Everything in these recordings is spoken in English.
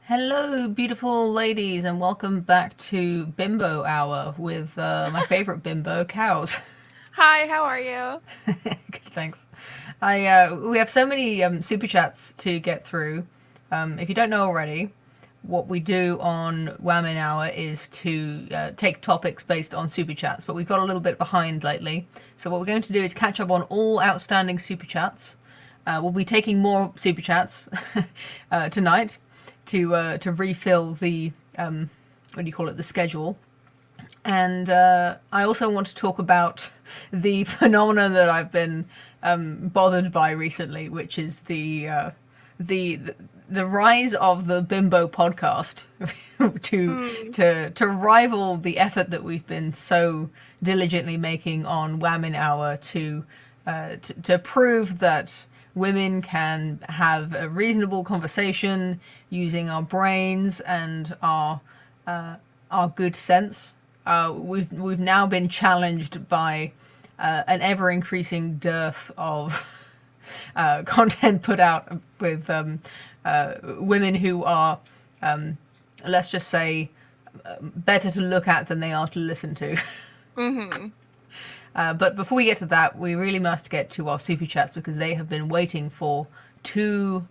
Hello, beautiful ladies, and welcome back to Bimbo Hour with my favorite bimbo, cows. Hi, how are you? Good, thanks. We have so many super chats to get through. If you don't know already, what we do on Wamen Hour is to take topics based on super chats, but we've got a little bit behind lately. So what we're going to do is catch up on all outstanding super chats. We'll be taking more super chats tonight to refill the what do you call it, the schedule. And I also want to talk about the phenomenon that I've been bothered by recently, which is the the rise of the Bimbo podcast Mm, to rival the effort that we've been so diligently making on Whammon Hour to prove that women can have a reasonable conversation using our brains and our good sense. We've now been challenged by an ever increasing dearth of content put out with women who are, let's just say, better to look at than they are to listen to. hmm But before we get to that, we really must get to our super chats because they have been waiting for too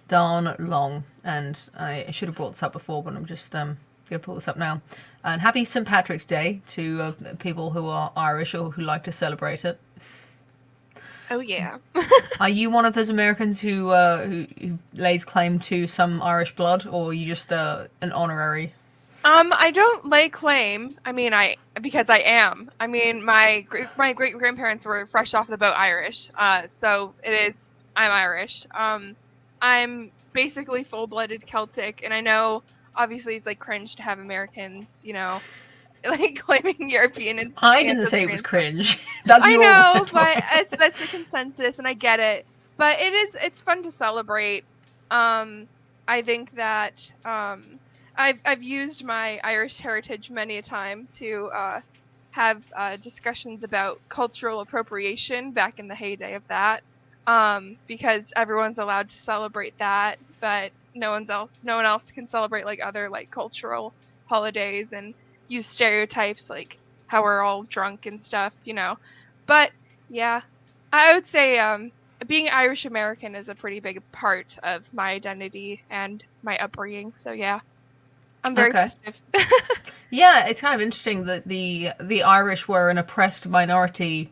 darn long. And I should have brought this up before, but I'm just going to pull this up now. And happy St. Patrick's Day to people who are Irish or who like to celebrate it. Oh yeah. Are you one of those Americans who lays claim to some Irish blood, or are you just an honorary? I don't lay claim. I because I am. My great grandparents were fresh off the boat Irish. So it is. I'm Irish. I'm basically full-blooded Celtic, and I know obviously it's like cringe to have Americans, like claiming European I didn't say it ancestry was and stuff. cringe. That's I your know, word for but it. that's the consensus, and I get it. But it's fun to celebrate. I think that I've used my Irish heritage many a time to have discussions about cultural appropriation back in the heyday of that. Because everyone's allowed to celebrate that, but no one else can celebrate like other like cultural holidays and use stereotypes like how we're all drunk and stuff. But yeah, I would say being Irish American is a pretty big part of my identity and my upbringing. So yeah, I'm very Okay. festive. Yeah, it's kind of interesting that the Irish were an oppressed minority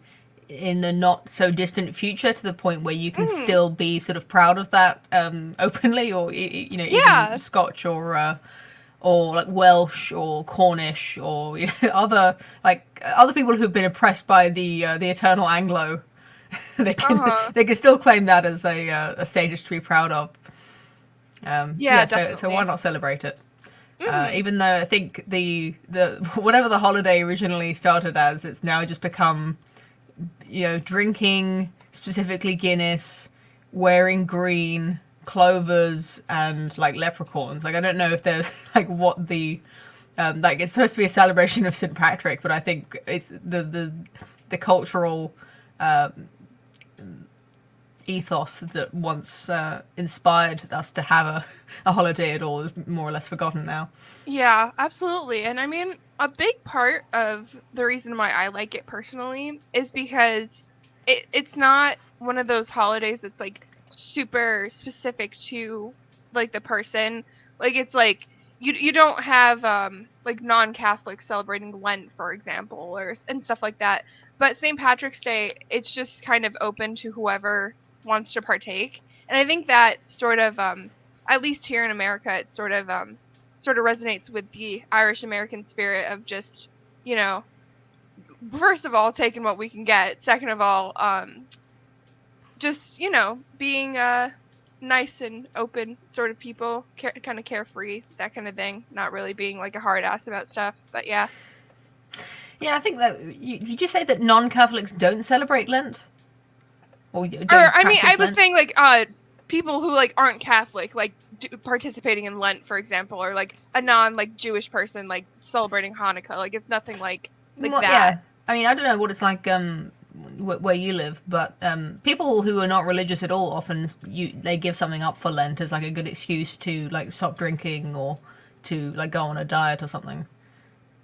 in the not so distant future to the point where you can Mm, still be sort of proud of that openly, or you know, even yeah. Scotch or like Welsh or Cornish or other people who've been oppressed by the eternal Anglo. they can Uh-huh. they can still claim that as a status to be proud of. Yeah, Yeah, so why definitely. not celebrate it? Hmm Even though I think the whatever the holiday originally started as, it's now just become, drinking specifically Guinness, wearing green, clovers, and like leprechauns. Like I don't know if there's like what the like it's supposed to be a celebration of St. Patrick, but I think it's the cultural ethos that once inspired us to have a holiday at all is more or less forgotten now. Yeah, absolutely. And a big part of the reason why I like it personally is because it's not one of those holidays that's like super specific to like the person. Like it's like you don't have like non-Catholics celebrating Lent, for example, and stuff like that. But St. Patrick's Day, it's just kind of open to whoever wants to partake. And I think that sort of at least here in America, it's sort of resonates with the Irish American spirit of just, you know, first of all, taking what we can get. Second of all, just, being nice and open sort of people, kind of carefree, that kind of thing. Not really being like a hard ass about stuff. But yeah. Yeah, I think that did you say that non-Catholics don't celebrate Lent or Or, don't I practice was Lent? saying like, people who like aren't Catholic, like participating in Lent, for example, or like a non like Jewish person like celebrating Hanukkah. Like it's nothing like Well, that. yeah. I mean, I don't know what it's like. where you live, but people who are not religious at all often they give something up for Lent as like a good excuse to like stop drinking or to like go on a diet or something.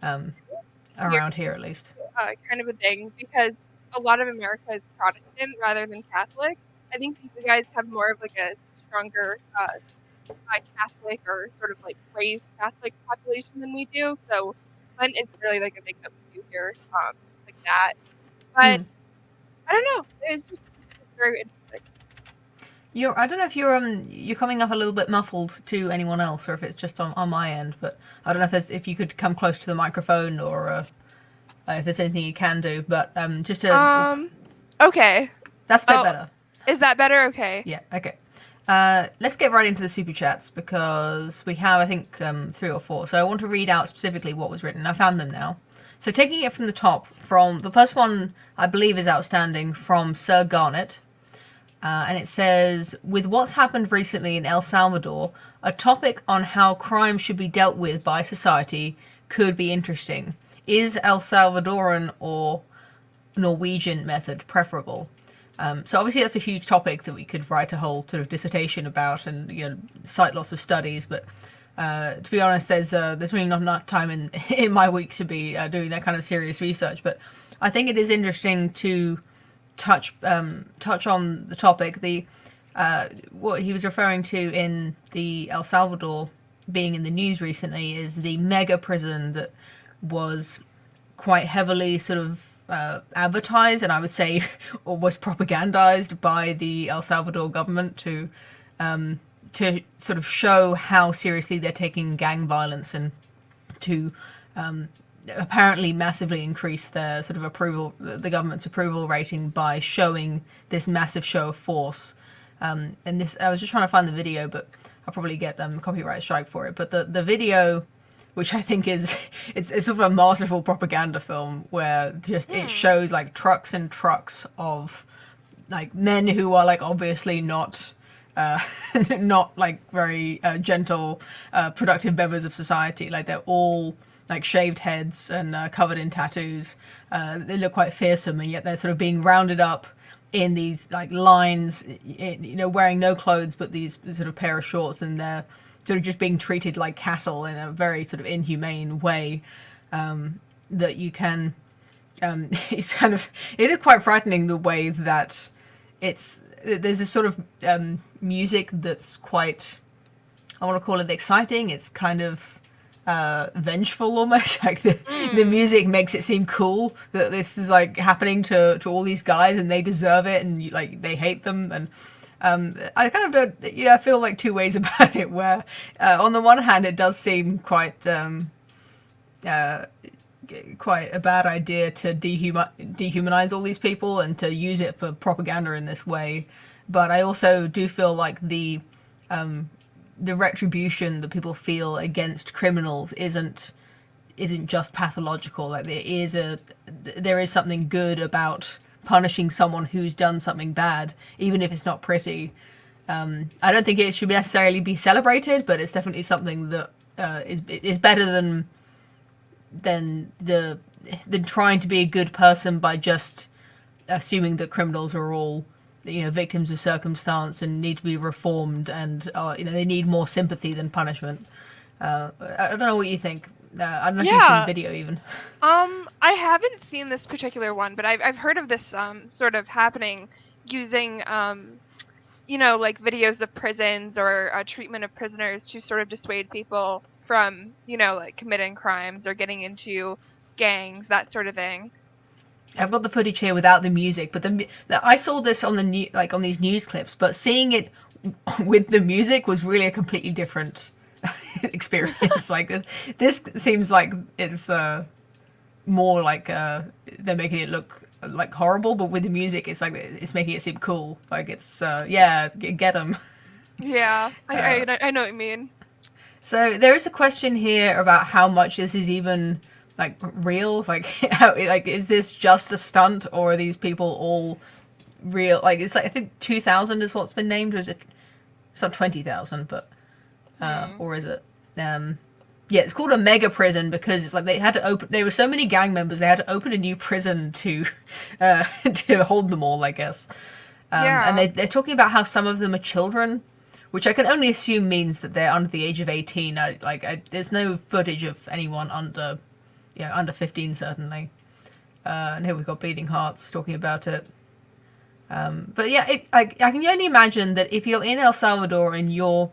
Around here, at least. Kind of a thing, because a lot of America is Protestant rather than Catholic. I think you guys have more of like a stronger Catholic or sort of like raised Catholic population than we do. So Lent is really like a big up to you here, like that. But I don't know. It's just very interesting. I don't know if you're coming up a little bit muffled to anyone else, or if it's just on my end. But I don't know if you could come close to the microphone, or if there's anything you can do. But just to okay, that's a bit better. Is that better? Okay. Yeah. Okay. Let's get right into the super chats because we have, I think, 3 or 4. So I want to read out specifically what was written. I found them now. So taking it from the top, from the first one, I believe is outstanding, from Sir Garnet. And it says, with what's happened recently in El Salvador, a topic on how crime should be dealt with by society could be interesting. Is El Salvadoran or Norwegian method preferable? So obviously that's a huge topic that we could write a whole sort of dissertation about and cite lots of studies. But to be honest, there's really not enough time in my week to be doing that kind of serious research. But I think it is interesting to touch on the topic. What he was referring to in the El Salvador being in the news recently is the mega prison that was quite heavily sort of advertised, and I would say almost propagandized by the El Salvador government to sort of show how seriously they're taking gang violence and to apparently massively increase their sort of the government's approval rating by showing this massive show of force. And this, I was just trying to find the video, but I'll probably get a copyright strike for it. But the video, which I think it's sort of a masterful propaganda film where just it shows like trucks and trucks of like men who are like obviously not not like very gentle, productive members of society. Like they're all like shaved heads and covered in tattoos. They look quite fearsome, and yet they're sort of being rounded up in these like lines, wearing no clothes but these sort of pair of shorts, and they're sort of just being treated like cattle in a very sort of inhumane way. That you can, it is quite frightening the way that there's this sort of music that's quite, I want to call it exciting. It's kind of vengeful almost. Like the music makes it seem cool that this is like happening to all these guys and they deserve it, and like they hate them. And I kind of don't, I feel like two ways about it, where on the one hand it does seem quite a bad idea to dehumanize all these people and to use it for propaganda in this way, but I also do feel like the retribution that people feel against criminals isn't just pathological. Like there is something good about punishing someone who's done something bad, even if it's not pretty. I don't think it should necessarily be celebrated, but it's definitely something that is better than trying to be a good person by just assuming that criminals are all victims of circumstance and need to be reformed, and they need more sympathy than punishment. I don't know what you think. I don't know if you've seen the video even. I haven't seen this particular one, but I've heard of this sort of happening using like videos of prisons or treatment of prisoners to sort of dissuade people from like committing crimes or getting into gangs, that sort of thing. I've got the footage here without the music, but I saw this on on these news clips, but seeing it with the music was really a completely different experience. Like this seems like it's more like they're making it look like horrible, but with the music it's like it's making it seem cool. Like it's get them. Yeah, I know what you mean. So there is a question here about how much this is even like real. Like is this just a stunt, or are these people all real? Like it's like I think 2,000 is what's been named, or is it? It's not 20,000, but or is it? Yeah, it's called a mega prison because it's like they had to open. There were so many gang members, they had to open a new prison to to hold them all, I guess. And they're talking about how some of them are children, which I can only assume means that they're under the age of 18. There's no footage of anyone under 15 certainly. And here we've got Bleeding Hearts talking about it. But yeah, I can only imagine that if you're in El Salvador and you're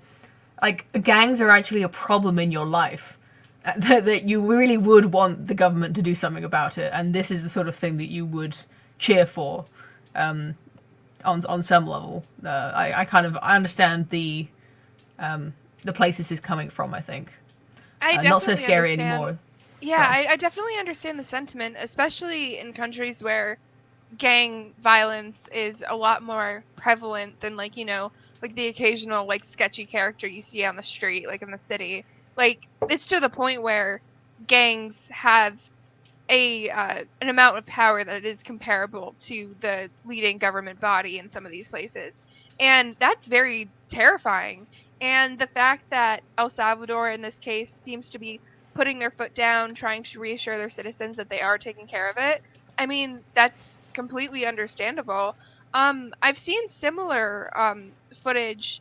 like, gangs are actually a problem in your life, that you really would want the government to do something about it, and this is the sort of thing that you would cheer for, on some level. I understand the place this is coming from. I think not so scary anymore. Yeah, I definitely understand the sentiment, especially in countries where gang violence is a lot more prevalent than, like, like the occasional, like, sketchy character you see on the street, like in the city. Like, it's to the point where gangs have an amount of power that is comparable to the leading government body in some of these places. And that's very terrifying. And the fact that El Salvador, in this case, seems to be putting their foot down, trying to reassure their citizens that they are taking care of it, I mean, that's completely understandable. I've seen similar footage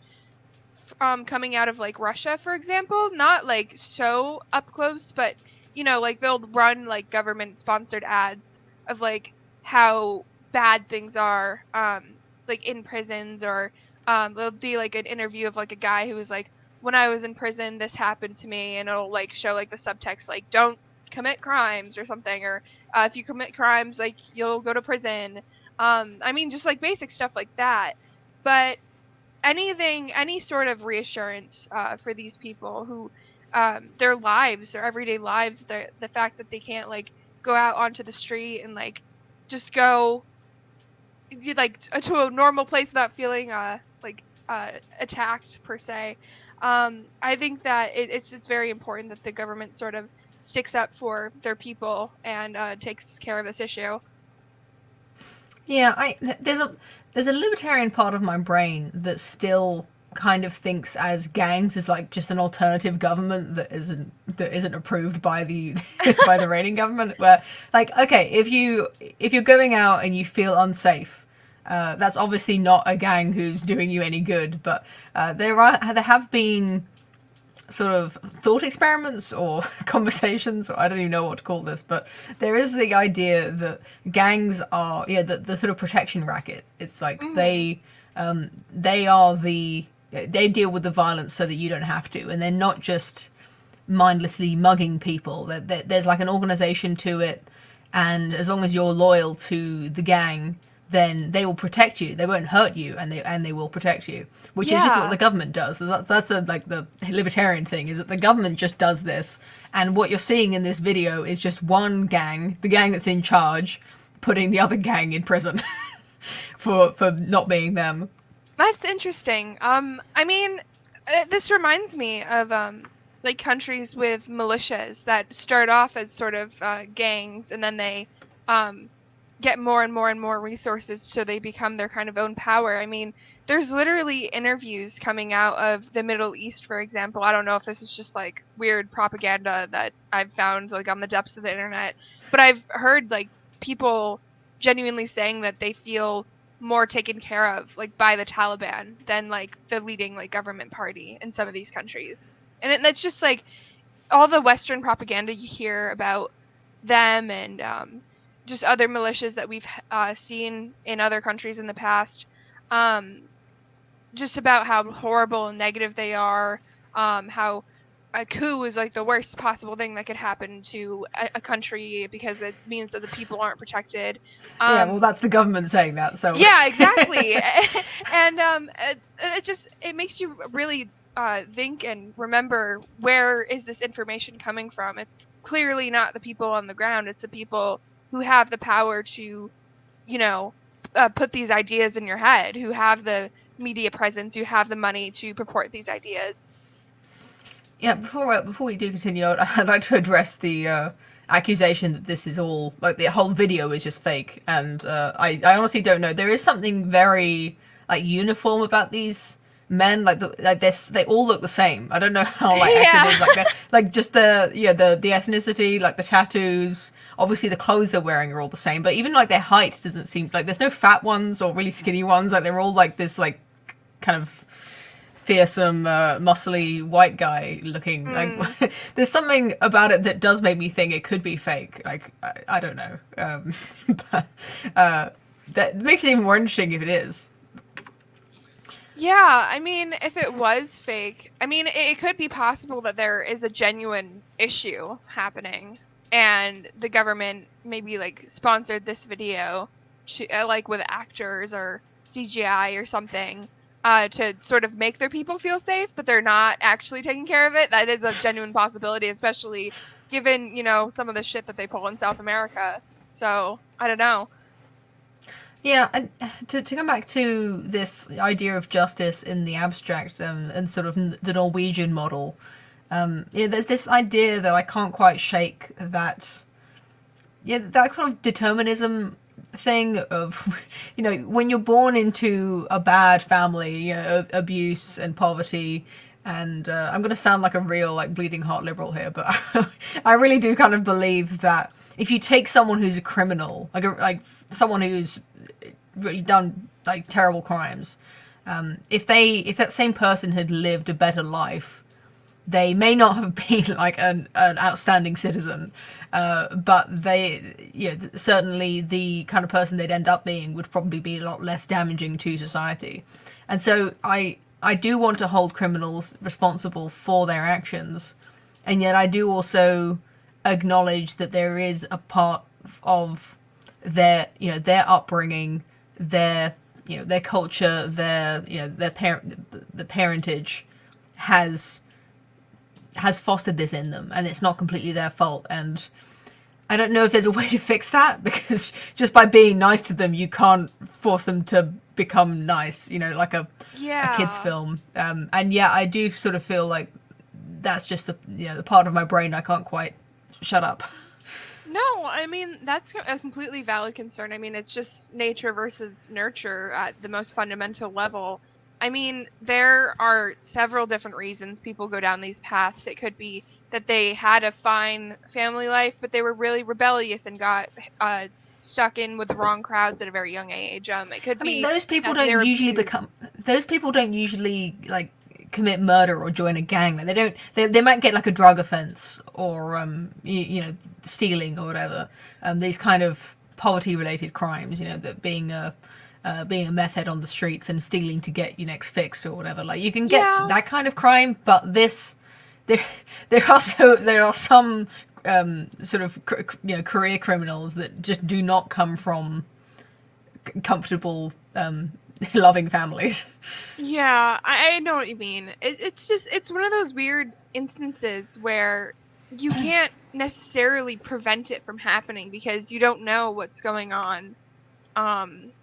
coming out of, like, Russia, for example. Not, like, so up close, but, like, they'll run, like, government-sponsored ads of, like, how bad things are, like, in prisons, or there'll be, like, an interview of, like, a guy who was like, when I was in prison, this happened to me, and it'll, like, show, like, the subtext, like, don't commit crimes or something, or if you commit crimes, like, you'll go to prison. I mean, just, like, basic stuff like that. But any sort of reassurance for these people who their lives, their everyday lives, the fact that they can't, like, go out onto the street and, like, just go, like, to a normal place without feeling attacked per se. I think that it's very important that the government sort of sticks up for their people and takes care of this issue. Yeah, there's a libertarian part of my brain that still kind of thinks as gangs is like just an alternative government that isn't approved by the by the reigning government. Where, like, okay, if you're going out and you feel unsafe, that's obviously not a gang who's doing you any good. But there have been sort of thought experiments or conversations, or I don't even know what to call this, but there is the idea that gangs are the sort of protection racket. It's like they deal with the violence so that you don't have to, and they're not just mindlessly mugging people. There's like an organization to it, and as long as you're loyal to the gang, then they will protect you. They won't hurt you, and they will protect you, which is just what the government does. So that's like the libertarian thing, is that the government just does this, and what you're seeing in this video is just one gang, the gang that's in charge, putting the other gang in prison for not being them. That's interesting. I mean, this reminds me of like countries with militias that start off as sort of gangs, and then they get more and more and more resources so they become their kind of own power. I mean, there's literally interviews coming out of the Middle East, for example. I don't know if this is just, like, weird propaganda that I've found, like, on the depths of the internet, but I've heard, like, people genuinely saying that they feel more taken care of, like, by the Taliban than, like, the leading, like, government party in some of these countries. And that's just, like, all the Western propaganda you hear about them and just other militias that we've seen in other countries in the past, just about how horrible and negative they are, how a coup is, like, the worst possible thing that could happen to a country because it means that the people aren't protected. Yeah, well, that's the government saying that, so... Yeah, exactly. And it makes you really think and remember, where is this information coming from? It's clearly not the people on the ground. It's the people who have the power to, put these ideas in your head, who have the media presence, who have the money to purport these ideas. Yeah, before we do continue, I'd like to address the accusation that this is all, like, the whole video is just fake, and I honestly don't know. There is something very, like, uniform about these men, like they all look the same. I don't know how like accurate it is. Yeah. Like like just the ethnicity, like the tattoos. Obviously, the clothes they're wearing are all the same, but even like their height doesn't seem like there's no fat ones or really skinny ones. Like they're all like this like kind of fearsome, muscly white guy looking. Like there's something about it that does make me think it could be fake. Like I don't know, but that makes it even more interesting if it is. Yeah, I mean, if it was fake, I mean, it could be possible that there is a genuine issue happening, and the government maybe like sponsored this video, to, like with actors or CGI or something, to sort of make their people feel safe, but they're not actually taking care of it. That is a genuine possibility, especially given, you know, some of the shit that they pull in South America. So I don't know. Yeah, and to come back to this idea of justice in the abstract, and sort of the Norwegian model, yeah, there's this idea that I can't quite shake, that that kind of determinism thing of, you know, when you're born into a bad family, you know, abuse and poverty. And I'm going to sound like a real like bleeding heart liberal here, but I really do kind of believe that if you take someone who's a criminal, like someone who's really done like terrible crimes, if that same person had lived a better life, they may not have been like an outstanding citizen, but they, you know, certainly the kind of person they'd end up being would probably be a lot less damaging to society. And so I do want to hold criminals responsible for their actions, and yet I do also acknowledge that there is a part of their, you know, their upbringing, their, you know, their culture, their, you know, their the parentage has fostered this in them, and it's not completely their fault. And I don't know if there's a way to fix that, because just by being nice to them, you can't force them to become nice, you know, like a kid's film. And yeah, I do sort of feel like that's just the, you know, the part of my brain I can't quite shut up. No, I mean, that's a completely valid concern. I mean, it's just nature versus nurture at the most fundamental level. I mean, there are several different reasons people go down these paths. It could be that they had a fine family life, but they were really rebellious and got stuck in with the wrong crowds at a very young age. It could be. I mean, those people that don't usually abused. become. Those people don't usually like commit murder or join a gang. Like, they don't. They might get like a drug offense or you know, stealing or whatever. These kind of poverty-related crimes. You know, that being a meth head on the streets and stealing to get your next fix or whatever. Like, you can get that kind of crime, but this. There are some sort of, you know, career criminals that just do not come from comfortable, loving families. Yeah, I know what you mean. It's just, it's one of those weird instances where you can't necessarily prevent it from happening because you don't know what's going on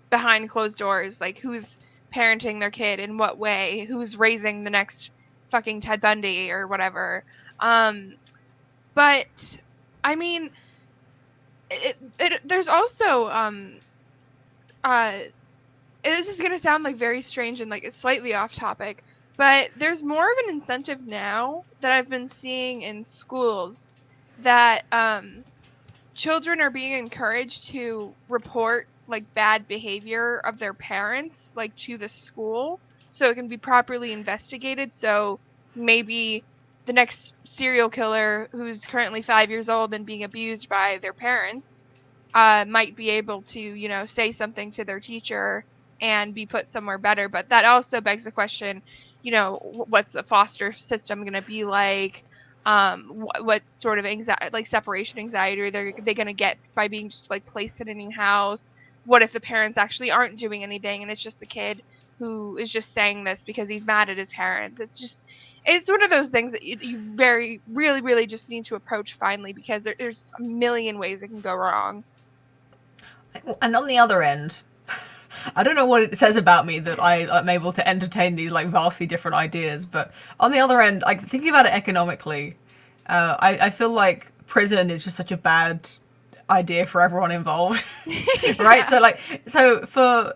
behind closed doors. Like, who's parenting their kid in what way, who's raising the next fucking Ted Bundy or whatever. But I mean, there's also this is gonna sound like very strange and like it's slightly off topic, but there's more of an incentive now that I've been seeing in schools that children are being encouraged to report like bad behavior of their parents like to the school, so it can be properly investigated. So maybe the next serial killer who's currently 5 years old and being abused by their parents might be able to, you know, say something to their teacher and be put somewhere better. But that also begs the question, you know, what's the foster system going to be like? What sort of like separation anxiety are they going to get by being just like placed in a new house? What if the parents actually aren't doing anything and it's just the kid who is just saying this because he's mad at his parents? It's one of those things that you really just need to approach finely, because there's a million ways it can go wrong. And on the other end, I don't know what it says about me that I'm able to entertain these like vastly different ideas, but on the other end, like thinking about it economically, I feel like prison is just such a bad idea for everyone involved. Right? Yeah. So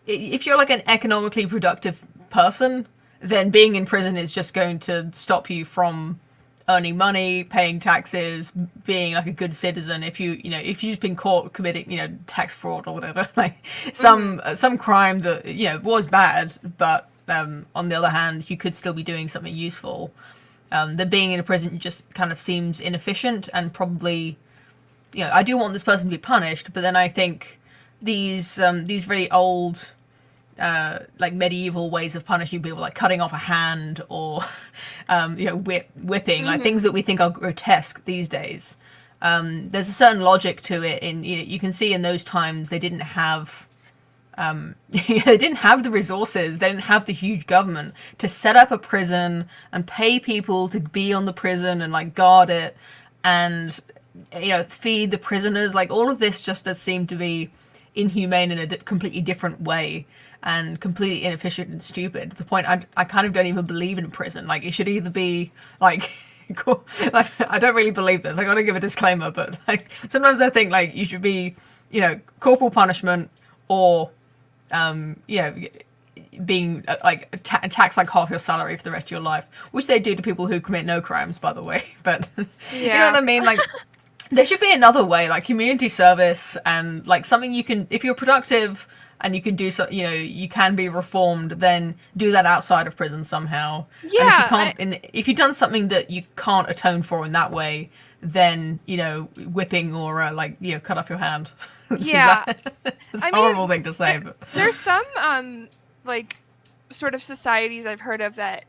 if you're like an economically productive person, then being in prison is just going to stop you from earning money, paying taxes, being like a good citizen. If you've just been caught committing, tax fraud or whatever, like some crime that, was bad, but on the other hand, you could still be doing something useful. That being in a prison just kind of seems inefficient, and probably, I do want this person to be punished, but then I think these really old, like medieval ways of punishing people, like cutting off a hand or, whipping, like things that we think are grotesque these days. There's a certain logic to it. You can see in those times they didn't have, they didn't have the resources, they didn't have the huge government to set up a prison and pay people to be on the prison and like guard it and, feed the prisoners. Like all of this just does seem to be inhumane in a completely different way and completely inefficient and stupid. To the point I kind of don't even believe in prison. Like it should either be like, I don't really believe this. I got to give a disclaimer, but like sometimes I think like you should be, corporal punishment or, being like taxed like half your salary for the rest of your life, which they do to people who commit no crimes, by the way. But you know what I mean? Like there should be another way, like community service and like something you can, if you're productive and you can do so, you can be reformed, then do that outside of prison somehow. Yeah. And if you can't, if you've done something that you can't atone for in that way, then, whipping or cut off your hand. Yeah. It's a horrible thing to say, but there's some like sort of societies I've heard of that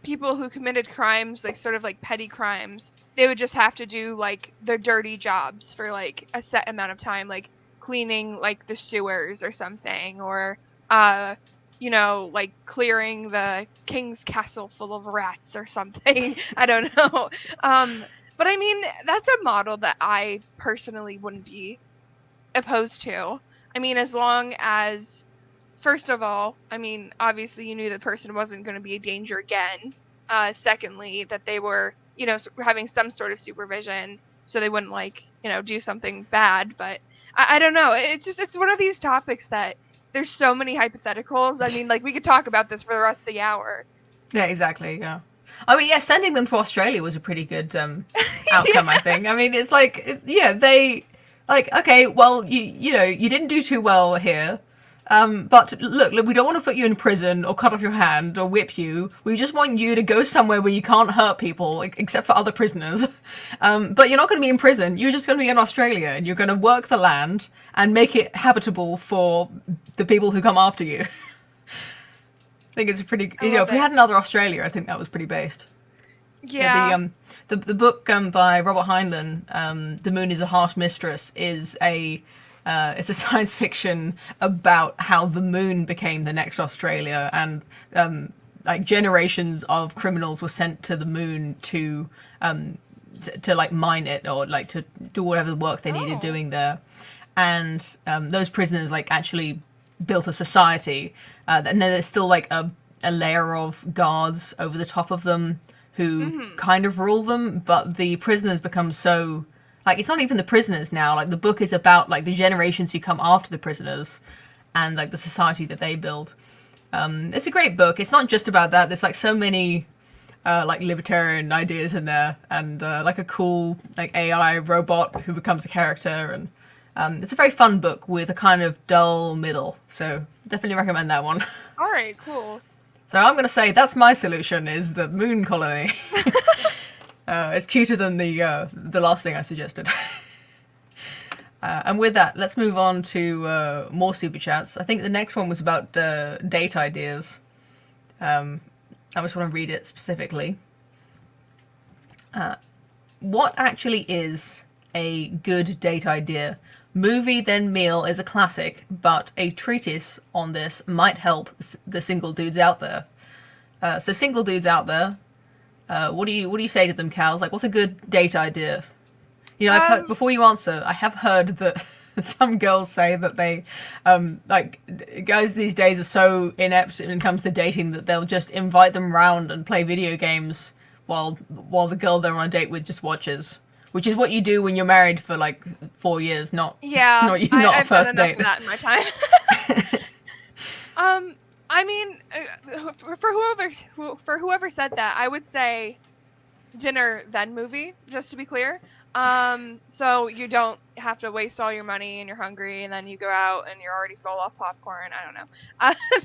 people who committed crimes, like sort of like petty crimes, they would just have to do like their dirty jobs for like a set amount of time, like cleaning like the sewers or something, or like clearing the king's castle full of rats or something. I don't know. But I mean, that's a model that I personally wouldn't be opposed to. I mean, as long as, first of all, I mean, obviously you knew the person wasn't going to be a danger again. Secondly, that they were, having some sort of supervision so they wouldn't do something bad. But I don't know. It's one of these topics that there's so many hypotheticals. I mean, like we could talk about this for the rest of the hour. Yeah, exactly. Yeah. I mean, yeah, sending them to Australia was a pretty good outcome, yeah. I think. I mean, it's like, they, like, okay, well, you didn't do too well here, but look, we don't want to put you in prison or cut off your hand or whip you. We just want you to go somewhere where you can't hurt people, except for other prisoners. But you're not going to be in prison. You're just going to be in Australia, and you're going to work the land and make it habitable for the people who come after you. I think it's a pretty, if we had another Australia, I think that was pretty based. Yeah. The book by Robert Heinlein, The Moon is a Harsh Mistress, is it's a science fiction about how the moon became the next Australia, and like generations of criminals were sent to the moon to like mine it or like to do whatever work they needed doing there, and those prisoners like actually built a society, and then there's still like a layer of guards over the top of them who kind of rule them, but the prisoners become so, like, it's not even the prisoners now. Like, the book is about like the generations who come after the prisoners and like the society that they build. It's a great book. It's not just about that. There's like so many like libertarian ideas in there, and like a cool like AI robot who becomes a character, and it's a very fun book with a kind of dull middle. So definitely recommend that one. All right, cool. So I'm going to say that's my solution, is the moon colony. It's cuter than the last thing I suggested. And with that, let's move on to more super chats. I think the next one was about date ideas. I just want to read it specifically. What actually is a good date idea? Movie Then Meal is a classic, but a treatise on this might help the single dudes out there. So single dudes out there, what do you say to them, Cows? Like, what's a good date idea? I've heard, before you answer, I have heard that some girls say that they, like, guys these days are so inept when it comes to dating that they'll just invite them round and play video games while the girl they're on a date with just watches. Which is what you do when you're married for like 4 years, not a first date. I've done enough of that in my time. I mean, for whoever said that, I would say dinner then movie, just to be clear. So you don't have to waste all your money and you're hungry and then you go out and you're already full off popcorn. I don't know.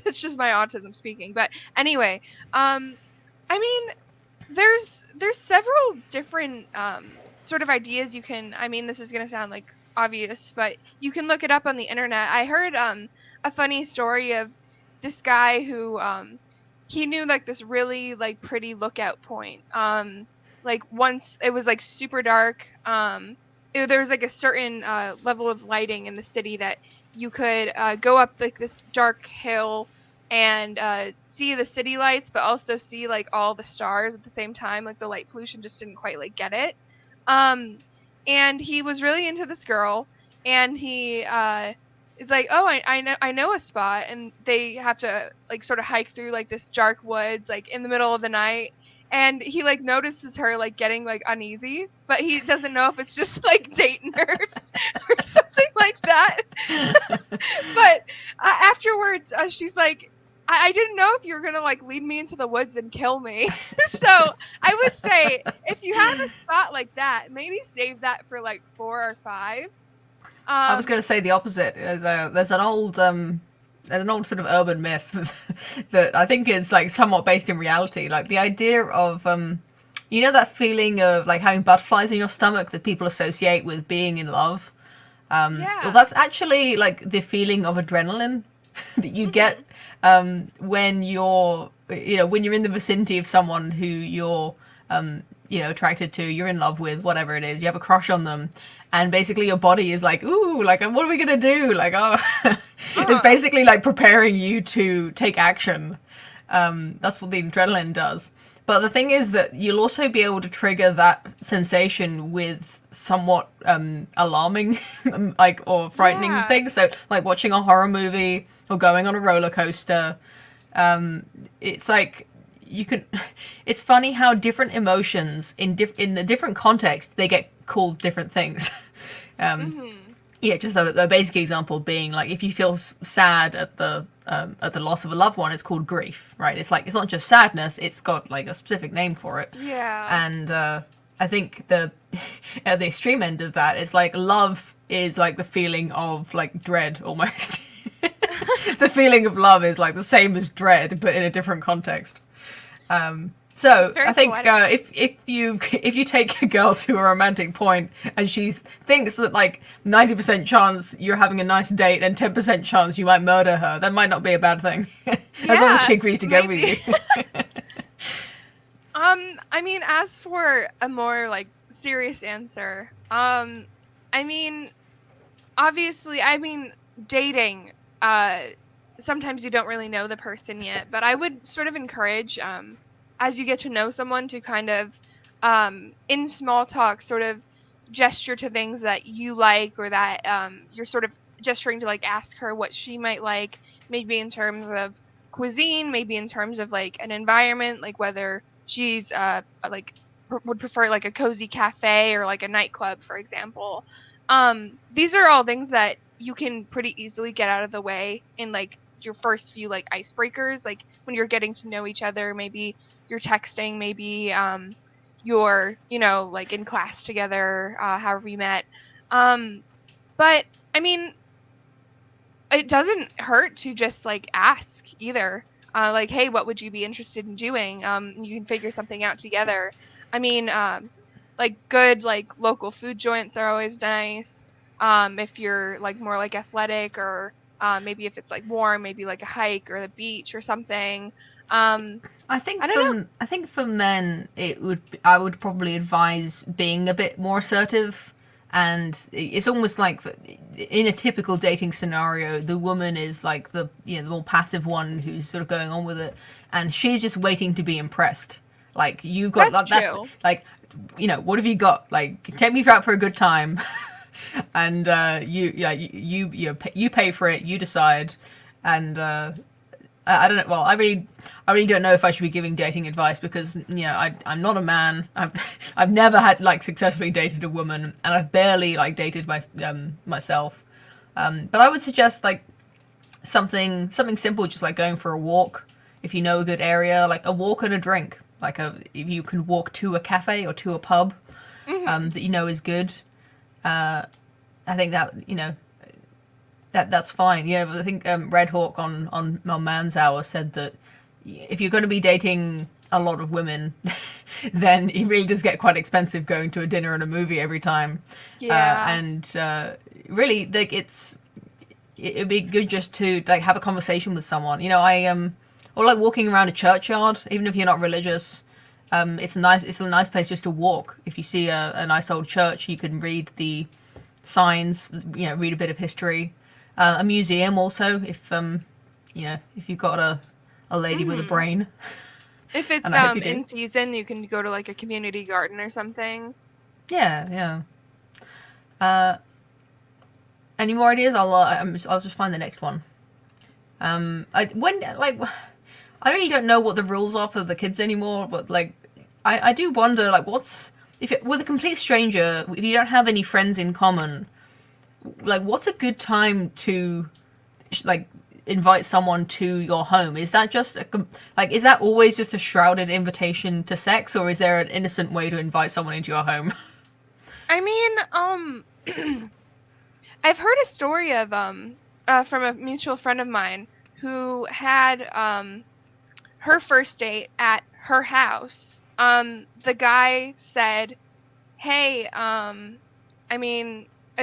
It's just my autism speaking. But anyway, I mean, there's several different sort of ideas you can. I mean, this is gonna sound like obvious, but you can look it up on the internet. I heard a funny story of this guy who he knew like this really like pretty lookout point. Like once it was like super dark. There was like a certain level of lighting in the city that you could go up like this dark hill and see the city lights, but also see like all the stars at the same time. Like the light pollution just didn't quite like get it. And he was really into this girl, and he is like, oh, I know a spot, and they have to like sort of hike through like this dark woods, like in the middle of the night. And he like notices her like getting like uneasy, but he doesn't know if it's just like date nerves or something like that. But afterwards, she's like, I didn't know if you were gonna like lead me into the woods and kill me. So I would say if you have a spot like that, maybe save that for like 4 or 5. I was going to say the opposite. There's an old sort of urban myth that I think is like somewhat based in reality. Like the idea of you know that feeling of like having butterflies in your stomach that people associate with being in love. Yeah. Well, that's actually like the feeling of adrenaline that you get when you're in the vicinity of someone who you're attracted to, you're in love with, whatever it is, you have a crush on them, and basically your body is like, ooh, like what are we gonna do? Like, oh, it's basically like preparing you to take action. That's what the adrenaline does. But the thing is that you'll also be able to trigger that sensation with somewhat alarming like or frightening things. So like watching a horror movie or going on a roller coaster. It's like it's funny how different emotions in the different context they get called different things. Yeah, just the basic example being like if you feel sad at the loss of a loved one, it's called grief, right? It's like it's not just sadness; it's got like a specific name for it. Yeah. And I think at the extreme end of that, it's like love is like the feeling of like dread almost. The feeling of love is like the same as dread, but in a different context. So I think if you take a girl to a romantic point and she thinks that like 90% chance you're having a nice date and 10% chance you might murder her, that might not be a bad thing. As long as she agrees to go with you. I mean, as for a more like serious answer, I mean, obviously, I mean, dating, sometimes you don't really know the person yet, but I would sort of encourage, as you get to know someone to kind of, in small talk, sort of gesture to things that you like or that you're sort of gesturing to like ask her what she might like, maybe in terms of cuisine, maybe in terms of like an environment, like whether she's like would prefer like a cozy cafe or like a nightclub, for example. These are all things that you can pretty easily get out of the way in like your first few like icebreakers, like when you're getting to know each other. Maybe you're texting, maybe you're like in class together, however you met. But I mean, it doesn't hurt to just like ask either, like, hey, what would you be interested in doing? You can figure something out together. I mean, like good like local food joints are always nice. If you're like more like athletic, or maybe if it's like warm, maybe like a hike or the beach or something. I think for men, I would probably advise being a bit more assertive, and it's almost like in a typical dating scenario, the woman is like the more passive one who's sort of going on with it, and she's just waiting to be impressed. Like you got That's true. like what have you got? Like take me out for a good time. And you pay for it, you decide, and I don't know. Well, I really don't know if I should be giving dating advice because I'm not a man. I've never had like successfully dated a woman, and I've barely like dated myself. But I would suggest like something simple, just like going for a walk. If you know a good area, like a walk and a drink, if you can walk to a cafe or to a pub, that you know is good. I think that that's fine. Yeah, I think Red Hawk on Man's Hour said that if you're going to be dating a lot of women, then it really does get quite expensive going to a dinner and a movie every time. Yeah. Really, like it'd be good just to like have a conversation with someone. Or like walking around a churchyard, even if you're not religious. It's a nice place just to walk. If you see a nice old church, you can read the signs, read a bit of history. A museum also, if you've got a lady with a brain. If it's in season, you can go to like a community garden or something. Yeah. Any more ideas? I'll just find the next one. I really don't know what the rules are for the kids anymore, but like I do wonder, like, with a complete stranger, if you don't have any friends in common, like, what's a good time to like invite someone to your home? Is that just is that always just a shrouded invitation to sex, or is there an innocent way to invite someone into your home? I mean, I've heard a story of from a mutual friend of mine who had her first date at her house. The guy said, "Hey,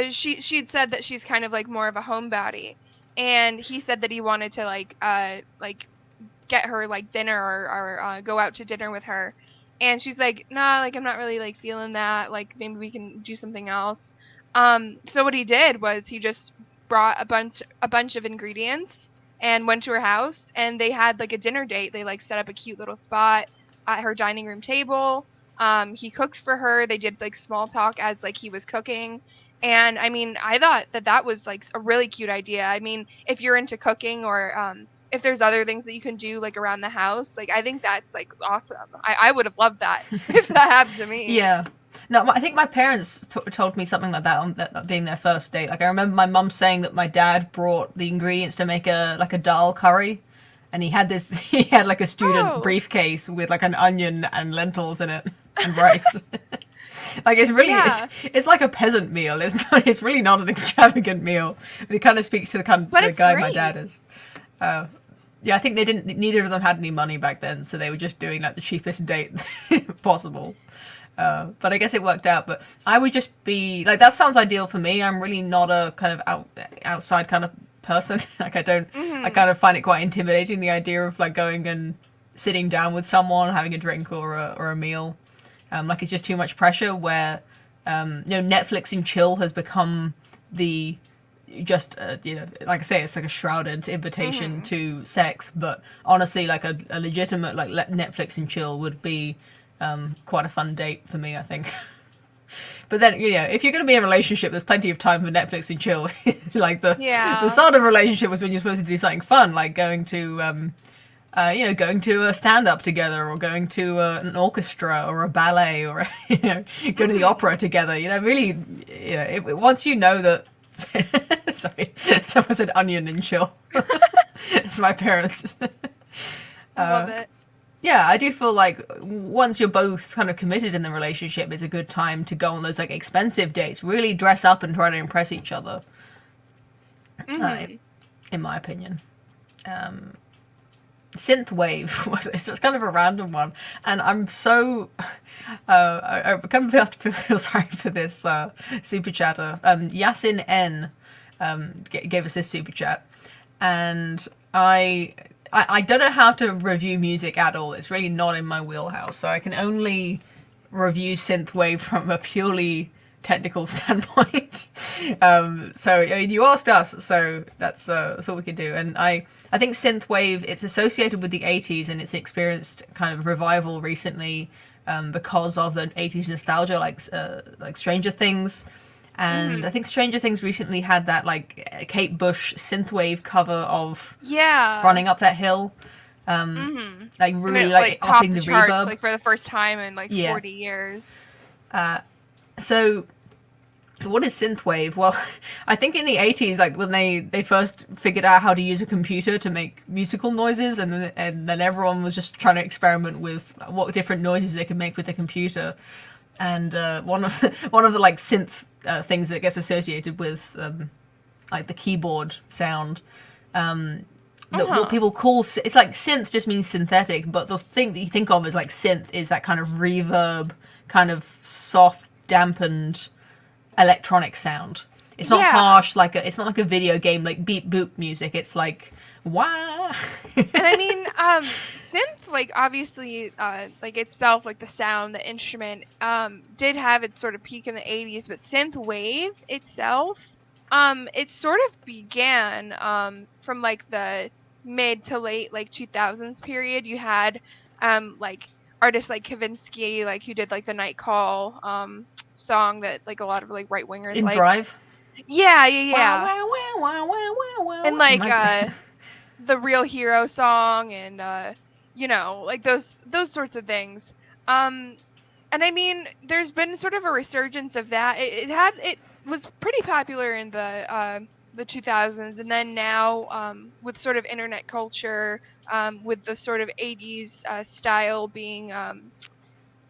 she'd said that she's kind of like more of a homebody, and he said that he wanted to like get her like dinner or go out to dinner with her, and she's like, nah, like I'm not really like feeling that. Like maybe we can do something else." So what he did was he just brought a bunch of ingredients and went to her house, and they had like a dinner date. They like set up a cute little spot at her dining room table. He cooked for her. They did like small talk as like he was cooking. And I mean, I thought that was like a really cute idea. I mean, if you're into cooking or if there's other things that you can do like around the house, like I think that's like awesome. I would have loved that if that happened to me. Yeah. No, I think my parents told me something like that on that being their first date. Like I remember my mum saying that my dad brought the ingredients to make a dal curry, and he had like a student briefcase with like an onion and lentils in it and rice. Like it's really it's like a peasant meal. It's really not an extravagant meal. But it kind of speaks to the kind of the guy my dad is. Yeah, I think neither of them had any money back then, so they were just doing like the cheapest date possible. But I guess it worked out. But I would just be like, that sounds ideal for me. I'm really not a kind of outside kind of person. Like I kind of find it quite intimidating, the idea of like going and sitting down with someone, having a drink or a meal. Like it's just too much pressure. Where Netflix and chill has become the like I say, it's like a shrouded invitation to sex. But honestly, like a legitimate like Netflix and chill would be quite a fun date for me, I think. But then, if you're going to be in a relationship, there's plenty of time for Netflix and chill. Like the start of a relationship was when you're supposed to do something fun, like going to going to a stand-up together, or going to an orchestra or a ballet, or go to the opera together. Really, once you know that. Sorry, someone said onion and chill. It's my parents. I love it. Yeah, I do feel like once you're both kind of committed in the relationship, it's a good time to go on those like expensive dates. Really dress up and try to impress each other. In my opinion. Synthwave it's just kind of a random one, and I'm so I kind of have to feel sorry for this super chatter. Yasin N gave us this super chat, and I don't know how to review music at all. It's really not in my wheelhouse, so I can only review synthwave from a purely technical standpoint. So I mean, you asked us, so that's all we can do. And I think synthwave, it's associated with the 80s, and it's experienced kind of revival recently because of the 80s nostalgia, like Stranger Things. And I think Stranger Things recently had that like Kate Bush synthwave cover of Running Up That Hill. Like really like upping the charts, reverb, like for the first time in like 40 years. So What is synthwave? Well, I think in the 80s, like when they first figured out how to use a computer to make musical noises, and then everyone was just trying to experiment with what different noises they could make with the computer. And one of the like synth things that gets associated with like the keyboard sound, what people call, it's like synth just means synthetic, but the thing that you think of as like synth is that kind of reverb, kind of soft, dampened electronic sound. It's not harsh it's not like a video game like beep boop music. It's like wah. And I mean, synth, like obviously, like itself, like the sound, the instrument, did have its sort of peak in the 80s, but synthwave itself, it sort of began from like the mid to late like 2000s period. You had like artists like Kavinsky, like who did like the Night Call song that like a lot of like right wingers in like. Drive. Yeah. And like the Real Hero song and you know, like those sorts of things. And I mean, there's been sort of a resurgence of that. It was pretty popular in the 2000s, and then now with sort of internet culture, with the sort of 80s style being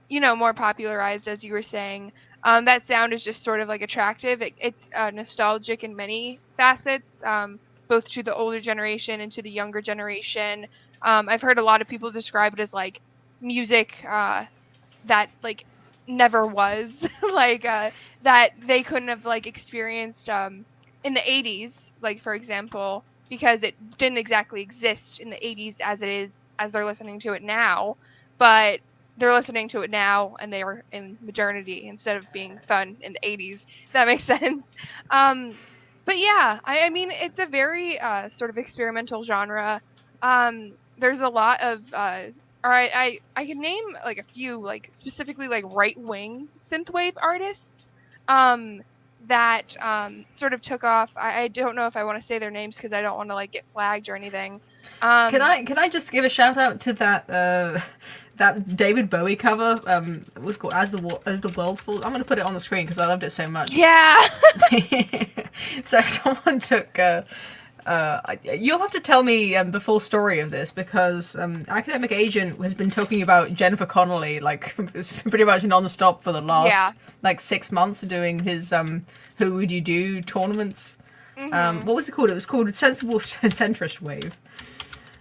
you know, more popularized, as you were saying. That sound is just sort of like attractive. It's nostalgic in many facets, both to the older generation and to the younger generation. I've heard a lot of people describe it as like music that like never was, like that they couldn't have like experienced in the 80s, like for example, because it didn't exactly exist in the 80s as it is as they're listening to it now, but they're listening to it now and they were in modernity instead of being fun in the 80s. If that makes sense. But yeah, I mean, it's a very sort of experimental genre. There's a lot of, I can name like a few, like specifically like right-wing synthwave artists that sort of took off. I don't know if I want to say their names because I don't want to like get flagged or anything. Can I just give a shout out to that that David Bowie cover? It was called As the World Falls. I'm gonna put it on the screen because I loved it so much. Yeah. So someone took. You'll have to tell me the full story of this because Academic Agent has been talking about Jennifer Connelly like it's pretty much non-stop for the last like 6 months doing his Who Would You Do tournaments. Mm-hmm. What was it called? It was called Sensible Centrist Wave.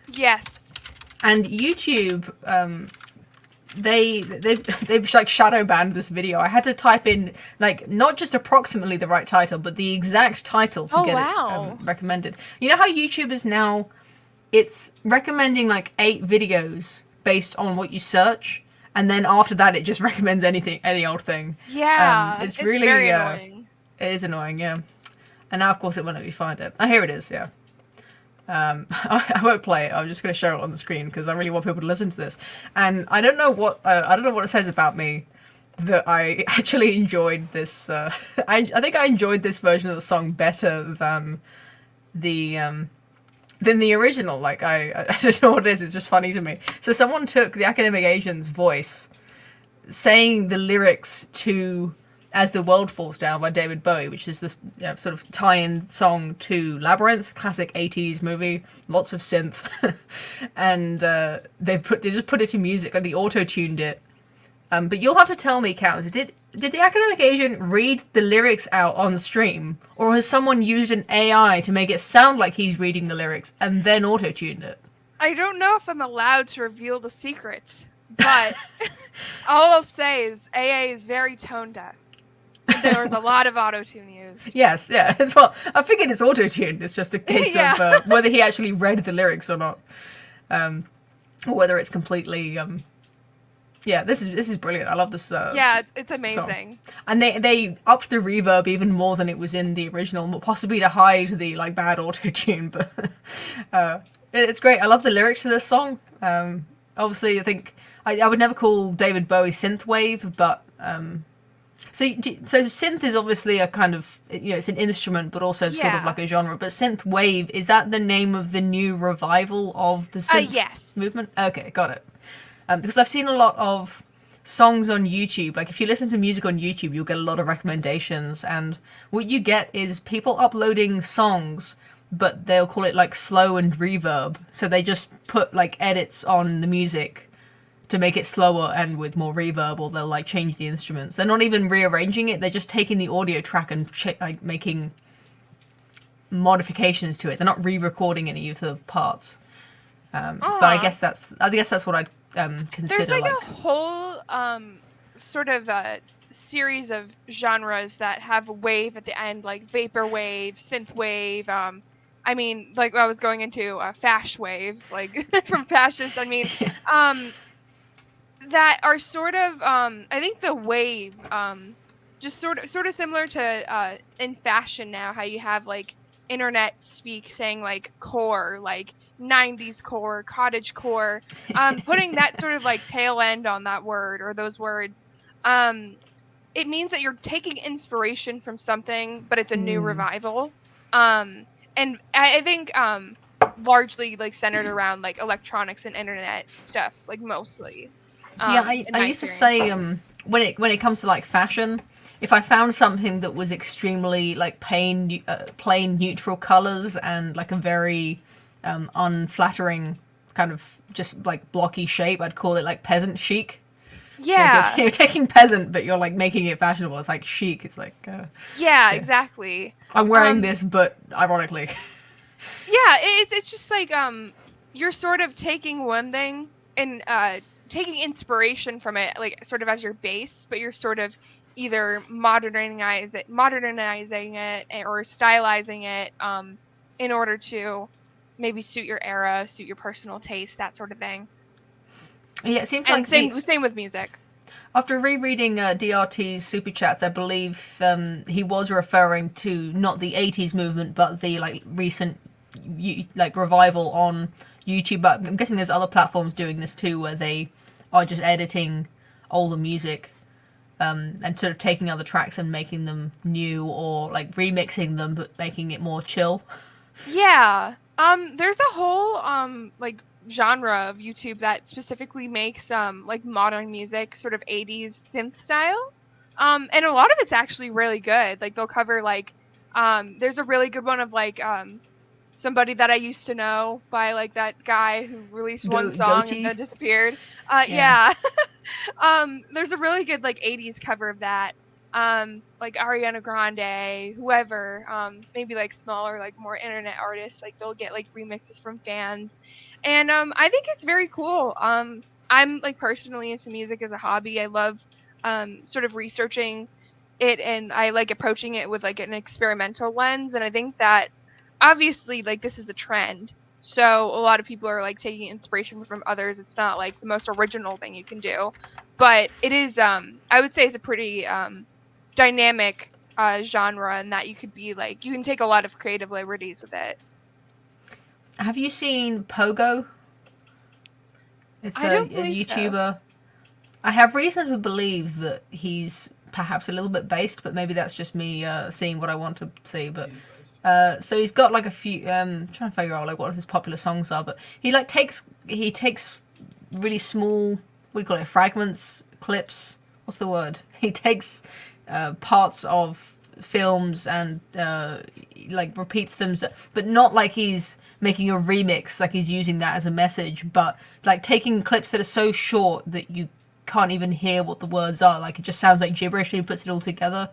Yes. And YouTube, they've like shadow banned this video. I had to type in like not just approximately the right title, but the exact title to get it recommended. You know how YouTube is now, it's recommending like 8 videos based on what you search, and then after that it just recommends any old thing. Yeah, it's really very annoying. It is annoying, yeah. And now of course it won't let me find it. Oh, here it is, yeah. I won't play it. I'm just going to show it on the screen because I really want people to listen to this. And I don't know what it says about me that I actually enjoyed this. I think I enjoyed this version of the song better than the original. Like I don't know what it is. It's just funny to me. So someone took the Academic Agent's voice, saying the lyrics to As the World Falls Down by David Bowie, which is this sort of tie-in song to Labyrinth, classic 80s movie, lots of synth. And they just put it to music, like they auto-tuned it. But you'll have to tell me, Counts, did the Academic Agent read the lyrics out on stream, or has someone used an AI to make it sound like he's reading the lyrics and then auto-tuned it? I don't know if I'm allowed to reveal the secret, but all I'll say is AA is very tone deaf. There was a lot of auto-tune used. Yes, yeah. Well, I figured it's auto-tuned. It's just a case of whether he actually read the lyrics or not. Or whether it's completely... Yeah, this is brilliant. I love this it's amazing. Song. And they upped the reverb even more than it was in the original, possibly to hide the like bad auto-tune. But it's great. I love the lyrics to this song. Obviously, I think... I would never call David Bowie synthwave, but... So synth is obviously a kind of, it's an instrument, but also sort of like a genre. But synthwave, is that the name of the new revival of the synth movement? Okay, got it. Because I've seen a lot of songs on YouTube, like if you listen to music on YouTube, you'll get a lot of recommendations, and what you get is people uploading songs, but they'll call it like slow and reverb. So they just put like edits on the music to make it slower and with more reverb, or they'll like change the instruments. They're not even rearranging it, they're just taking the audio track and like making modifications to it. They're not re-recording any of the parts. But I guess that's what I'd consider. There's like a whole sort of series of genres that have a wave at the end, like vaporwave, synthwave. I mean, like I was going into fash wave, like from fascist. I mean, that are sort of I think the wave just sort of similar to in fashion now, how you have like internet speak saying like core, like 90s core, cottage core, putting that sort of like tail end on that word or those words, it means that you're taking inspiration from something, but it's a new revival. And I think largely like centered around like electronics and internet stuff, like mostly. I used to say when it comes to like fashion, if I found something that was extremely like plain neutral colors and like a very unflattering kind of just like blocky shape, I'd call it like peasant chic. Yeah, like you're taking peasant, but you're like making it fashionable. It's like chic. It's like yeah, exactly. I'm wearing this, but ironically. Yeah, it's just like you're sort of taking one thing and taking inspiration from it, like sort of as your base, but you're sort of either modernizing it or stylizing it in order to maybe suit your era, suit your personal taste, that sort of thing. Yeah, it seems and like same with music. After rereading DRT's Superchats, I believe he was referring to not the 80s movement, but the like recent like revival on YouTube. But I'm guessing there's other platforms doing this too, where they are just editing older music and sort of taking other tracks and making them new, or like remixing them but making it more chill. Yeah. There's a whole like genre of YouTube that specifically makes like modern music, sort of 80s synth style. And a lot of it's actually really good. Like they'll cover like there's a really good one of like Somebody That I Used to Know by like that guy who released one song and then disappeared. Yeah. There's a really good like 80s cover of that. Like Ariana Grande, whoever, maybe like smaller, like more internet artists, like they'll get like remixes from fans. And I think it's very cool. I'm like personally into music as a hobby. I love sort of researching it, and I like approaching it with like an experimental lens. And I think that obviously like this is a trend. So a lot of people are like taking inspiration from others. It's not like the most original thing you can do, but it is, I would say it's a pretty dynamic genre, and that you could be like, you can take a lot of creative liberties with it. Have you seen Pogo? It's a YouTuber. So. I have reason to believe that he's perhaps a little bit based, but maybe that's just me seeing what I want to see. But so he's got like a few. Trying to figure out like what his popular songs are, but he takes really small. What do you call it? Fragments, clips. What's the word? He takes parts of films and like repeats them, but not like he's making a remix, like he's using that as a message, but like taking clips that are so short that you can't even hear what the words are. Like it just sounds like gibberish, and he puts it all together.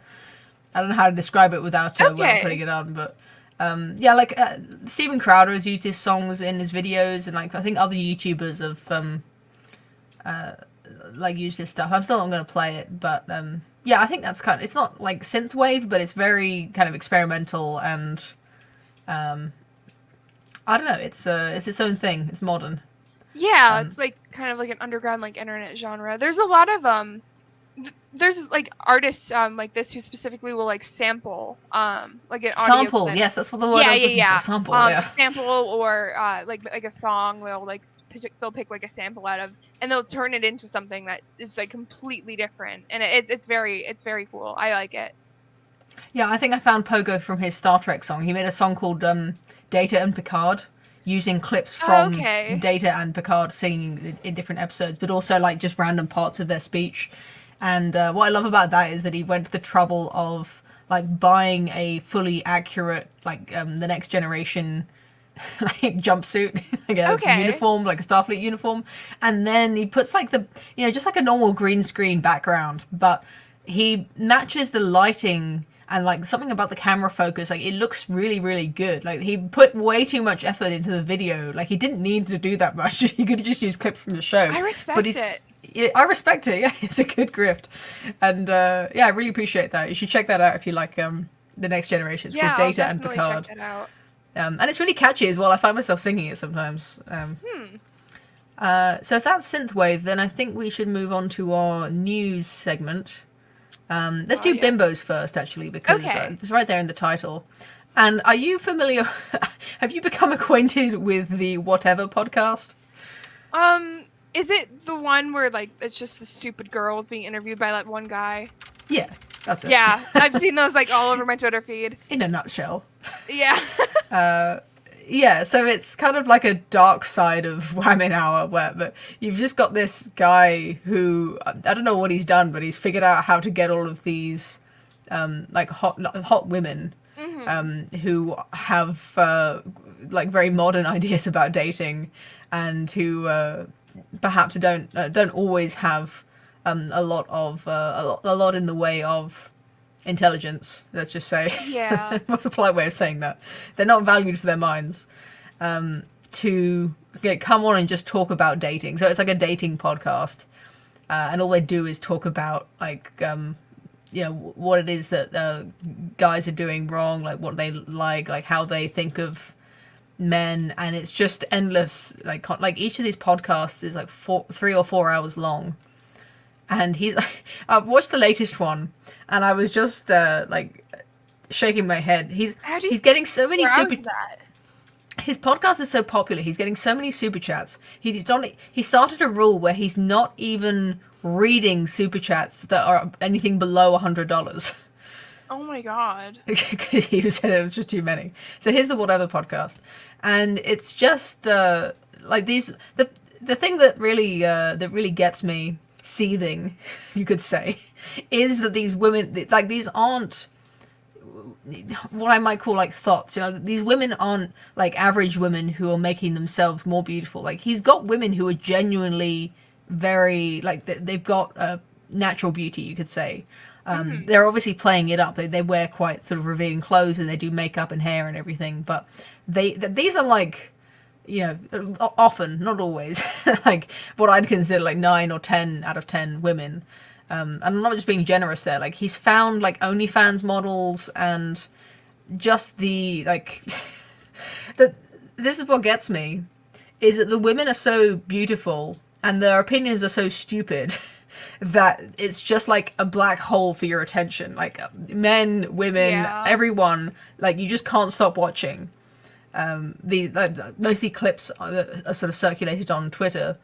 I don't know how to describe it without putting it on, but yeah, like Steven Crowder has used his songs in his videos, and like I think other YouTubers have like used his stuff. I'm still not going to play it, but yeah, I think that's kind of, it's not like synthwave, but it's very kind of experimental, and I don't know, it's its own thing. It's modern. Yeah, it's like kind of like an underground like internet genre. There's a lot of there's like artists like this who specifically will like sample like an audio sample clip. Yes, that's what the word I was looking for. Sample, sample, or like a song they'll pick like a sample out of, and they'll turn it into something that is like completely different, and it's very cool. I like it. Yeah, I think I found Pogo from his Star Trek song. He made a song called Data and Picard using clips from okay. Data and Picard singing in different episodes, but also like just random parts of their speech. And what I love about that is that he went to the trouble of like buying a fully accurate like the Next Generation like jumpsuit, like a Okay. uniform, like a Starfleet uniform, and then he puts like the just like a normal green screen background, but he matches the lighting and like something about the camera focus, like it looks really, really good. Like he put way too much effort into the video. Like he didn't need to do that much. He could have just used clips from the show. I respect it. I respect it. Yeah, it's a good grift, and yeah, I really appreciate that. You should check that out if you like the Next Generation. It's called Data and Picard. I'll definitely check that out. And it's really catchy as well. I find myself singing it sometimes. So if that's Synthwave, then I think we should move on to our news segment. Let's do Bimbos first, actually, because it's right there in the title. And are you familiar? Have you become acquainted with the Whatever podcast? Is it the one where like it's just the stupid girls being interviewed by that one guy? Yeah, that's it. Yeah, I've seen those like all over my Twitter feed. In a nutshell. Yeah. Yeah, so it's kind of like a dark side of Wamen Hour, where you've just got this guy who, I don't know what he's done, but he's figured out how to get all of these like hot women who have like very modern ideas about dating, and who perhaps don't always have a lot in the way of intelligence, let's just say. Yeah. What's a polite way of saying that? They're not valued for their minds. To come on and just talk about dating. So it's like a dating podcast, and all they do is talk about like what it is that guys are doing wrong, like what they like how they think of men, and it's just endless. Like each of these podcasts is like 3 or 4 hours long, and he's I've watched the latest one, and I was just like shaking my head. He's getting so many His podcast is so popular. He's getting so many super chats. He started a rule where he's not even reading super chats that are anything below $100. Oh my god. Because he said it was just too many. So here's the Whatever podcast, and it's just like these. The thing that really gets me seething, you could say, is that these women, like, these aren't what I might call like thoughts. These women aren't like average women who are making themselves more beautiful. Like, he's got women who are genuinely very, like, they've got natural beauty, you could say. They're obviously playing it up. They wear quite sort of revealing clothes, and they do makeup and hair and everything. But these are like, often, not always, like what I'd consider like 9 or 10 out of 10 women. And I'm not just being generous there. Like, he's found like OnlyFans models, and just the like. This is what gets me, is that the women are so beautiful and their opinions are so stupid that it's just like a black hole for your attention. Like, men, women, everyone, like, you just can't stop watching. Mostly clips are sort of circulated on Twitter.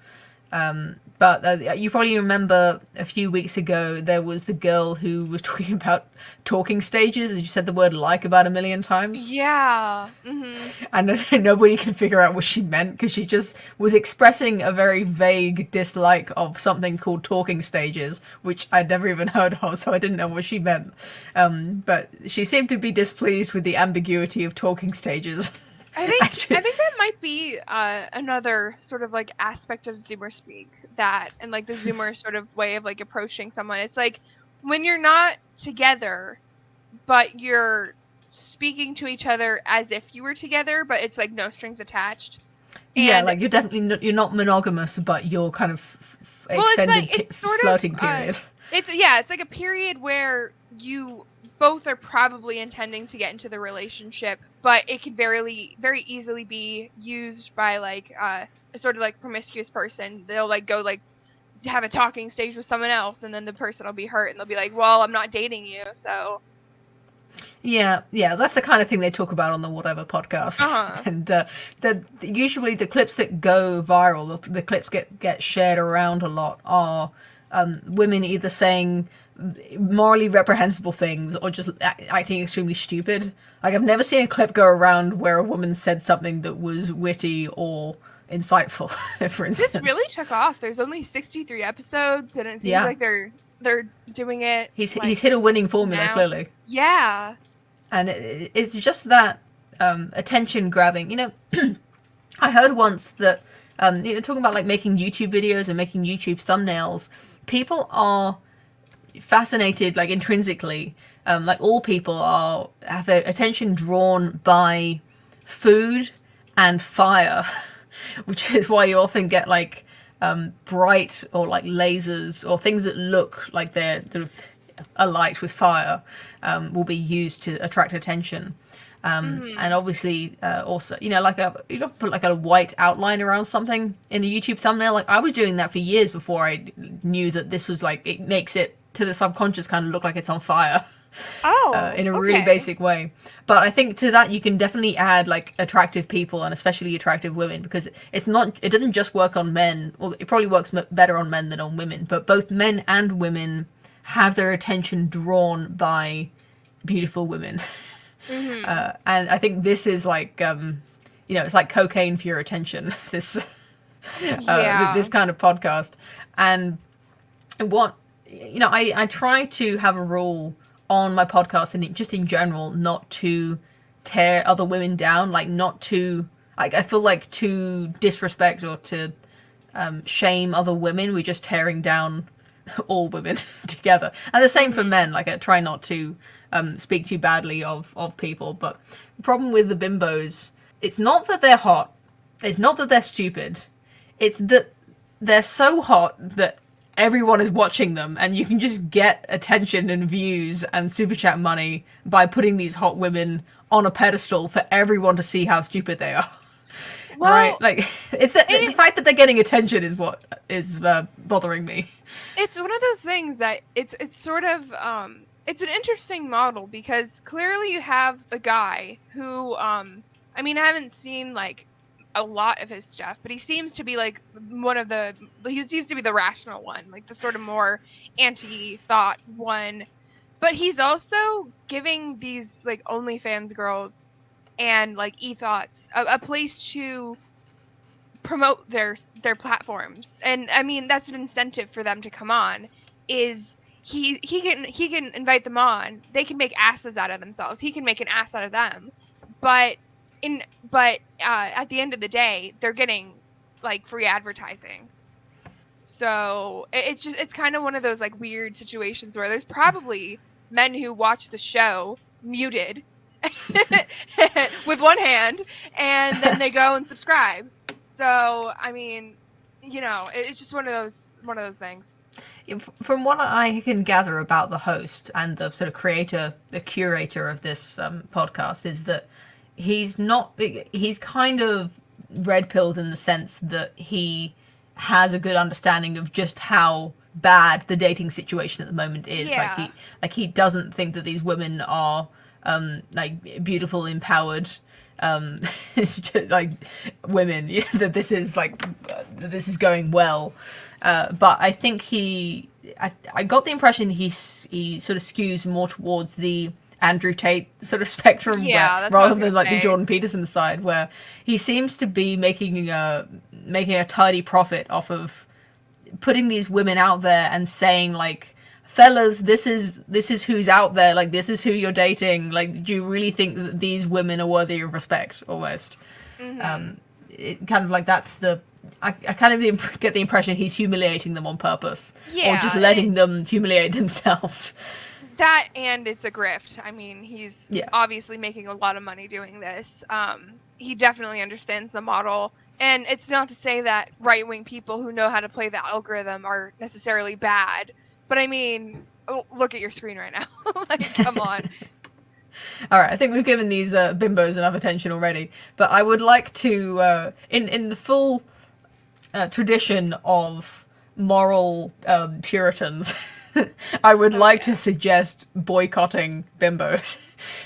But you probably remember a few weeks ago there was the girl who was talking about talking stages, and she said the word "like" about 1 million times. Yeah. Mm-hmm. And nobody could figure out what she meant, because she just was expressing a very vague dislike of something called talking stages, which I'd never even heard of, so I didn't know what she meant. But she seemed to be displeased with the ambiguity of talking stages. I think that might be another sort of like aspect of Zoomer speak, that, and like the Zoomer sort of way of like approaching someone. It's like when you're not together, but you're speaking to each other as if you were together, but it's like no strings attached. Yeah, like you're not monogamous, but you're kind of extended flirting period. It's like a period where you both are probably intending to get into the relationship, but it could very easily be used by like a sort of like promiscuous person. They'll like go like have a talking stage with someone else, and then the person will be hurt, and they'll be like, "Well, I'm not dating you, so." Yeah, that's the kind of thing they talk about on the Whatever podcast. And usually the clips that go viral, the clips get shared around a lot, are women either saying morally reprehensible things or just acting extremely stupid. Like, I've never seen a clip go around where a woman said something that was witty or insightful, for instance. This really took off. There's only 63 episodes, and it seems like they're doing it. He's hit a winning formula, clearly. Yeah. And it's just that attention grabbing. You know, I heard once that talking about like making YouTube videos and making YouTube thumbnails, people are fascinated, like intrinsically, like all people have their attention drawn by food and fire, which is why you often get like bright or like lasers or things that look like they're sort of alight with fire will be used to attract attention. And obviously, also, you don't put like a white outline around something in a YouTube thumbnail. Like, I was doing that for years before I knew that this was like, it makes it to the subconscious kind of look like it's on fire. In a really basic way. But I think to that you can definitely add like attractive people, and especially attractive women, because it doesn't just work on men. Well, it probably works better on men than on women, but both men and women have their attention drawn by beautiful women. And I think this is like, it's like cocaine for your attention, this kind of podcast. And what, I try to have a rule on my podcast and just in general not to tear other women down, like not to, I feel like to disrespect or to shame other women. We're just tearing down all women together. And the same for men. Like, I try not to speak too badly of people. But the problem with the bimbos, it's not that they're hot, it's not that they're stupid, it's that they're so hot that everyone is watching them, and you can just get attention and views and super chat money by putting these hot women on a pedestal for everyone to see how stupid they are. Well, right? Like, it's the fact that they're getting attention is what is bothering me. It's one of those things that it's sort of it's an interesting model, because clearly you have the guy who I haven't seen like a lot of his stuff, but he seems to be like he seems to be the rational one, like the sort of more anti-thought one. But he's also giving these like OnlyFans girls and like e-thoughts a place to promote their platforms, and that's an incentive for them to come on. Is he can invite them on, they can make asses out of themselves, he can make an ass out of them, but at the end of the day, they're getting like free advertising. So it's kind of one of those like weird situations where there's probably men who watch the show muted with one hand, and then they go and subscribe. So it's just one of those things. From what I can gather about the host and the sort of the curator of this podcast, is that he's kind of red-pilled in the sense that he has a good understanding of just how bad the dating situation at the moment is. Yeah. Like he doesn't think that these women are like beautiful, empowered like women, that this is going well. But I think I got the impression he sort of skews more towards the Andrew Tate sort of spectrum, rather than like the Jordan Peterson side, where he seems to be making a tidy profit off of putting these women out there and saying like, fellas, this is who's out there, like this is who you're dating, like do you really think that these women are worthy of respect, almost. It kind of like that's the I kind of get the impression he's humiliating them on purpose, or just letting them humiliate themselves. That, and it's a grift. He's obviously making a lot of money doing this. He definitely understands the model. And it's not to say that right-wing people who know how to play the algorithm are necessarily bad. But look at your screen right now. Like, come on. All right, I think we've given these bimbos enough attention already. But I would like to, in the full tradition of moral Puritans, I would like to suggest boycotting bimbos.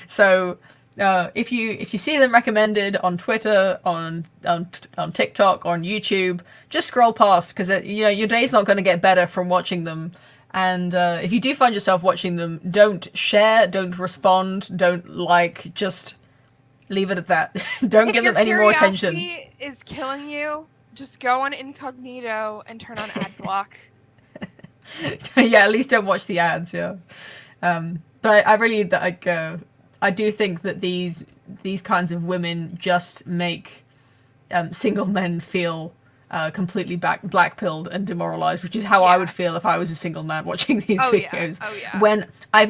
So if you see them recommended on Twitter, on TikTok, on YouTube, just scroll past, because your day's not going to get better from watching them. And if you do find yourself watching them, don't share, don't respond, don't like, just leave it at that. Don't give them any more attention. If your curiosity is killing you, just go on incognito and turn on ad block. Yeah, at least don't watch the ads. Yeah, but I really like. I do think that these kinds of women just make single men feel completely black-pilled and demoralized, which is how I would feel if I was a single man watching these videos. Oh yeah. When I've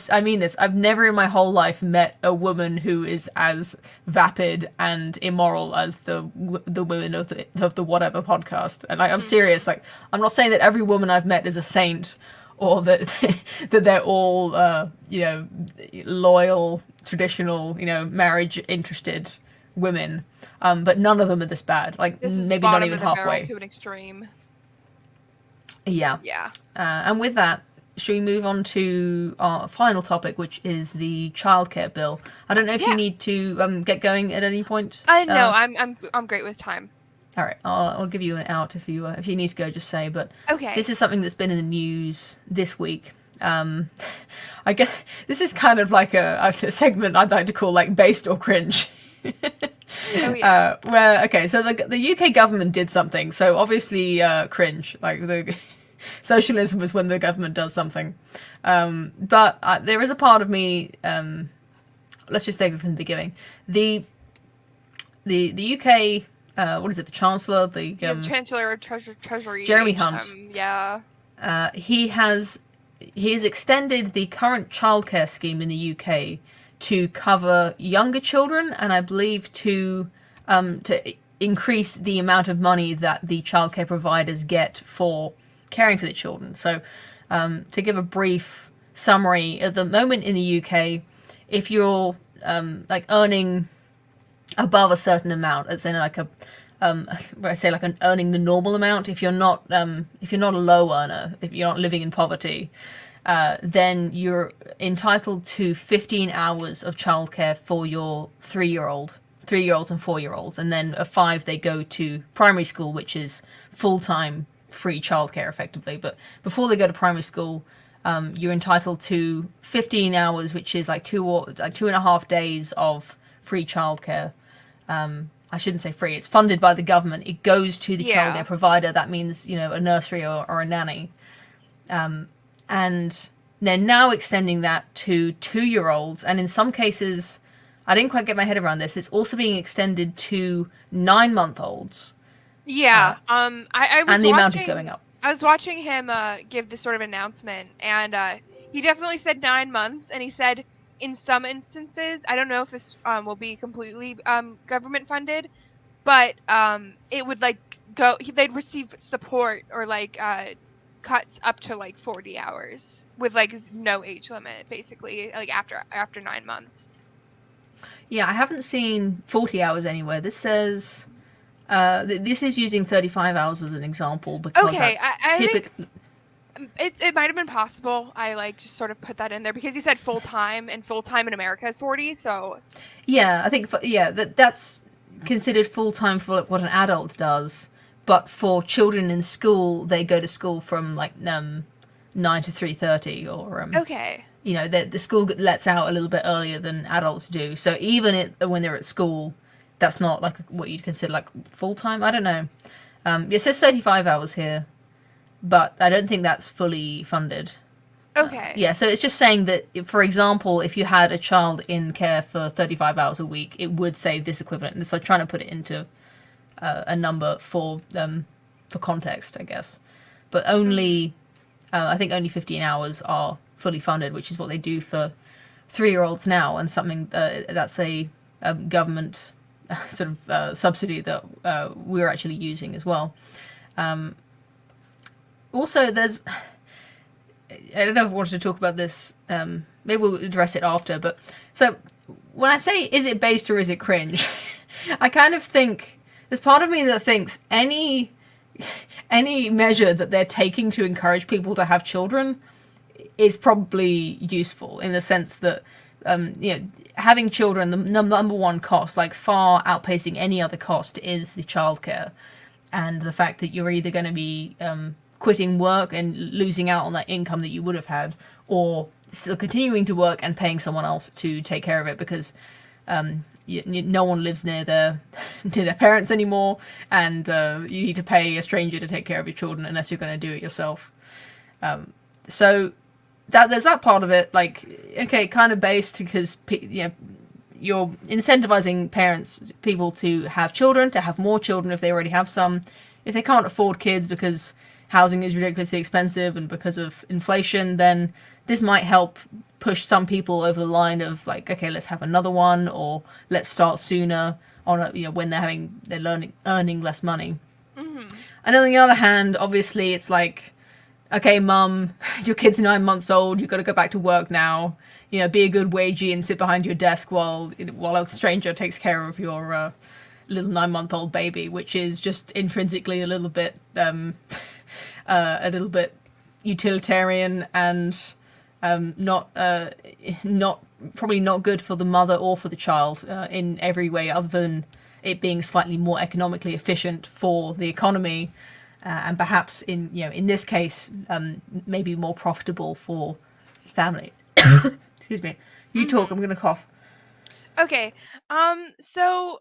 I mean this, I've never in my whole life met a woman who is as vapid and immoral as the women of the whatever podcast. And I'm serious. Like, I'm not saying that every woman I've met is a saint, or that that they're all loyal, traditional, marriage interested women. But none of them are this bad. Like, this is maybe not even halfway. To an extreme. Yeah. Yeah. And with that, should we move on to our final topic, which is the Childcare Bill? I don't know if you need to get going at any point. No, I'm great with time. All right, I'll give you an out if you need to go. Just say. But okay. This is something that's been in the news this week. I guess this is kind of like a segment I'd like to call like based or cringe. Oh, yeah. So the UK government did something. So obviously cringe. Like, the socialism was when the government does something. But there is a part of me. Let's just take it from the beginning. The UK. What is it? The Chancellor, the Chancellor of Treasury, Jeremy Hunt. He has extended the current childcare scheme in the UK to cover younger children, and I believe to increase the amount of money that the childcare providers get for caring for the children. So, to give a brief summary, at the moment in the UK, if you're earning above a certain amount, as in like earning the normal amount, if you're not a low earner, if you're not living in poverty, then you're entitled to 15 hours of childcare for your 3-year-olds and 4-year-olds, and then at 5 they go to primary school, which is full-time free childcare effectively. But before they go to primary school, you're entitled to 15 hours, which is like 2.5 days of free childcare. I shouldn't say free. It's funded by the government. It goes to the childcare provider. That means, a nursery or a nanny. And they're now extending that to 2-year-olds. And in some cases, I didn't quite get my head around this, it's also being extended to 9-month-olds. Yeah. I was and the amount is going up. I was watching him give this sort of announcement, and he definitely said 9 months, and he said, in some instances, I don't know if this will be completely government funded, but it would they'd receive support or cuts up to 40 hours with no age limit, basically, after 9 months. Yeah, I haven't seen 40 hours anywhere. This says this is using 35 hours as an example because that's typically. It might have been possible. I just sort of put that in there because he said full time, and full time in America is 40. So yeah, I think that's considered full time for what an adult does. But for children in school, they go to school from 9 to 3:30, or okay. The school lets out a little bit earlier than adults do. So even when they're at school, that's not what you'd consider full time. I don't know. It says 35 hours here, but I don't think that's fully funded. Okay. Yeah, so it's just saying that, for example, if you had a child in care for 35 hours a week, it would save this equivalent. And so trying to put it into a number for context, I guess. But only, I think only 15 hours are fully funded, which is what they do for 3-year-olds now, and something that's a government sort of subsidy that we're actually using as well. Also, there's, I don't know if I wanted to talk about this, maybe we'll address it after, but so when I say is it based or is it cringe, I kind of think, there's part of me that thinks any measure that they're taking to encourage people to have children is probably useful, in the sense that having children, the number one cost, like far outpacing any other cost, is the childcare, and the fact that you're either going to be quitting work and losing out on that income that you would have had, or still continuing to work and paying someone else to take care of it, because no one lives near their parents anymore, and you need to pay a stranger to take care of your children unless you're going to do it yourself. So that there's that part of it, like, okay, kind of based, because you're incentivizing people to have children, to have more children if they already have some. If they can't afford kids because housing is ridiculously expensive and because of inflation, then this might help push some people over the line of like, okay, let's have another one, or let's start sooner on when they're earning less money. Mm-hmm. And on the other hand, obviously, it's like, okay, mum, your kid's 9 months old. You've got to go back to work now. Be a good wagey and sit behind your desk while a stranger takes care of your little 9-month-old baby, which is just intrinsically a little bit utilitarian and not probably not good for the mother or for the child in every way, other than it being slightly more economically efficient for the economy, and perhaps in this case maybe more profitable for family. Excuse me. You talk. I'm gonna cough. Okay. So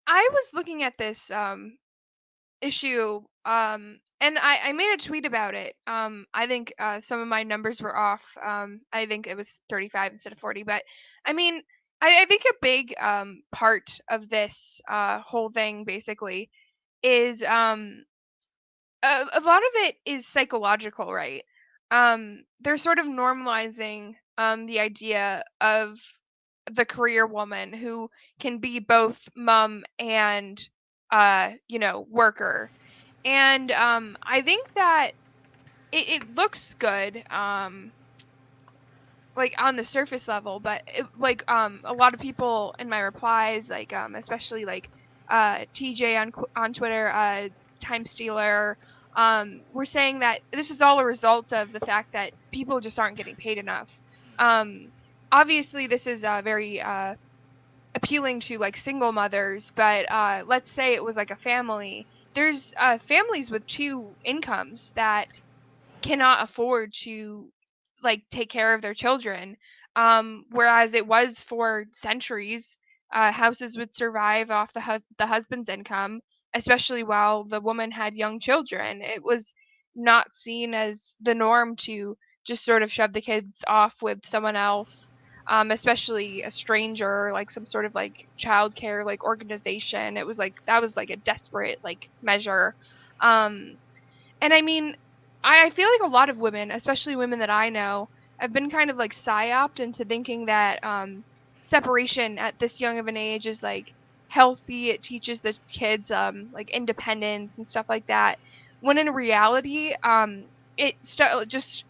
I was looking at this issue, and I made a tweet about it. I think some of my numbers were off. I think it was 35 instead of 40. But I mean, I think a big part of this whole thing basically is a lot of it is psychological, right? They're sort of normalizing the idea of the career woman who can be both mom and worker. And I think that it looks good, like on the surface level, but a lot of people in my replies, like especially like TJ on Twitter, Time Stealer, were saying that this is all a result of the fact that people just aren't getting paid enough. Obviously, this is very appealing to like single mothers, but let's say it was like a family. There's families with two incomes that cannot afford to like take care of their children, whereas it was for centuries. Houses would survive off the husband's income, especially while the woman had young children. It was not seen as the norm to just sort of shove the kids off with someone else, especially a stranger, like some sort of like childcare like organization. It was like that was like a desperate like measure. And I mean, I feel like a lot of women, especially women that I know, have been kind of like psyoped into thinking that separation at this young of an age is like healthy. It teaches the kids like independence and stuff like that. When in reality, just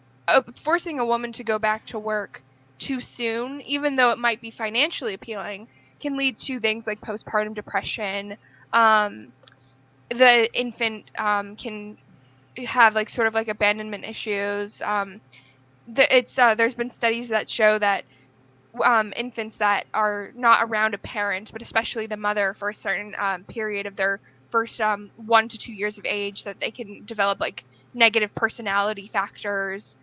forcing a woman to go back to work too soon, even though it might be financially appealing, can lead to things like postpartum depression. The infant can have like sort of like abandonment issues. There's been studies that show that infants that are not around a parent, but especially the mother for a certain period of their first 1 to 2 years of age, that they can develop like negative personality factors.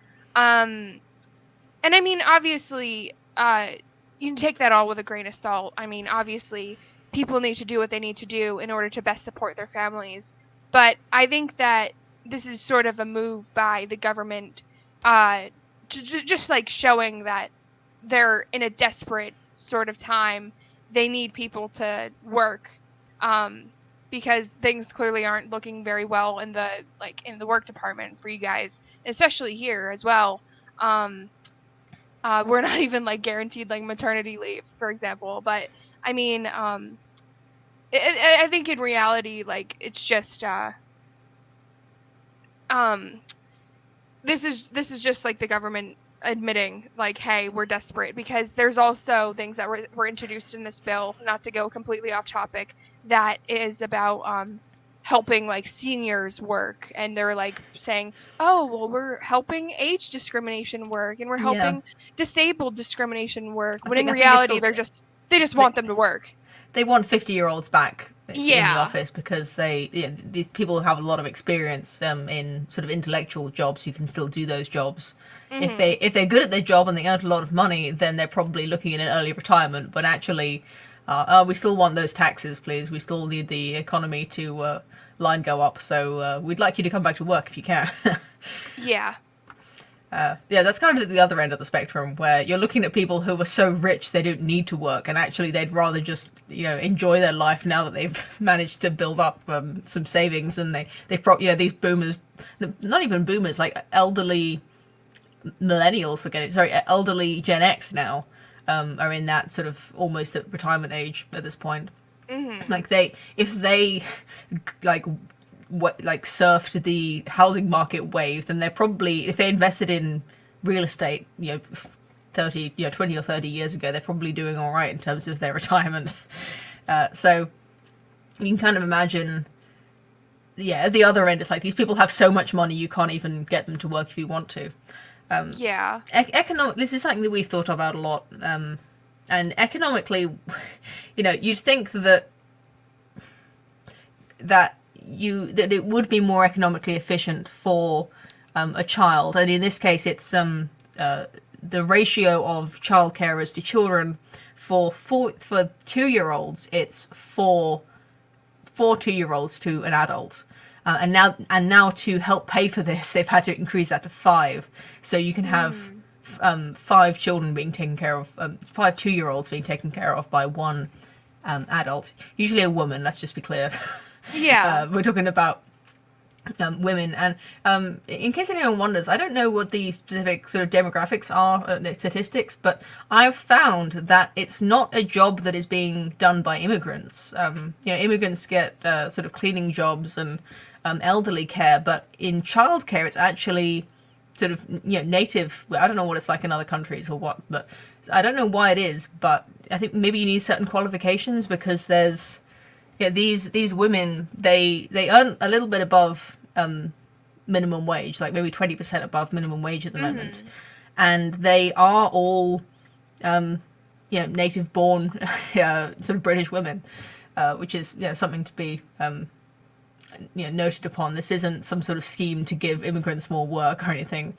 And I mean, obviously, you can take that all with a grain of salt. I mean, obviously, people need to do what they need to do in order to best support their families. But I think that this is sort of a move by the government to just like showing that they're in a desperate sort of time. They need people to work, because things clearly aren't looking very well in the work department for you guys, especially here as well. We're not even like guaranteed like maternity leave, for example. But I mean, I think in reality, like it's just this is just like the government admitting like, hey, we're desperate, because there's also things that were introduced in this bill, not to go completely off topic, that is about helping like seniors work, and they're like saying, oh well, we're helping age discrimination work, and we're helping disabled discrimination work, when in reality they just want them to work. They want 50-year-olds back in the Yeah. office because these people have a lot of experience in sort of intellectual jobs who can still do those jobs. If they're good at their job and they earn a lot of money, then they're probably looking at an early retirement. But actually, we still want those taxes, please. We still need the economy to line go up. So we'd like you to come back to work if you can. Yeah. Yeah, that's kind of the other end of the spectrum, where you're looking at people who are so rich they don't need to work, and actually they'd rather just, enjoy their life now that they've managed to build up some savings, and these boomers, not even boomers, like elderly millennials, elderly Gen X now, are in that sort of almost at retirement age at this point. Mm-hmm. Like if they surfed the housing market wave, then they're probably, if they invested in real estate, 20 or 30 years ago, they're probably doing all right in terms of their retirement. So you can kind of imagine, at the other end, it's like these people have so much money you can't even get them to work if you want to. Yeah. This is something that we've thought about a lot. And economically, you'd think that it would be more economically efficient for a child, and in this case, it's the ratio of child carers to children for 2-year-olds. It's 4 2-year-olds to an adult, and now to help pay for this, they've had to increase that to 5. So you can have 5 children being taken care of, 5 2-year-olds being taken care of by one adult, usually a woman. Let's just be clear. Yeah. We're talking about women, and in case anyone wonders, I don't know what the specific sort of demographics are, statistics, but I've found that it's not a job that is being done by immigrants. Immigrants get sort of cleaning jobs and elderly care, but in childcare, it's actually sort of native. I don't know what it's like in other countries or what, but I don't know why it is, but I think maybe you need certain qualifications, because there's these women, they earn a little bit above minimum wage, like maybe 20% above minimum wage at the moment, and they are all native born sort of British women, which is something to be noted upon. This isn't some sort of scheme to give immigrants more work or anything.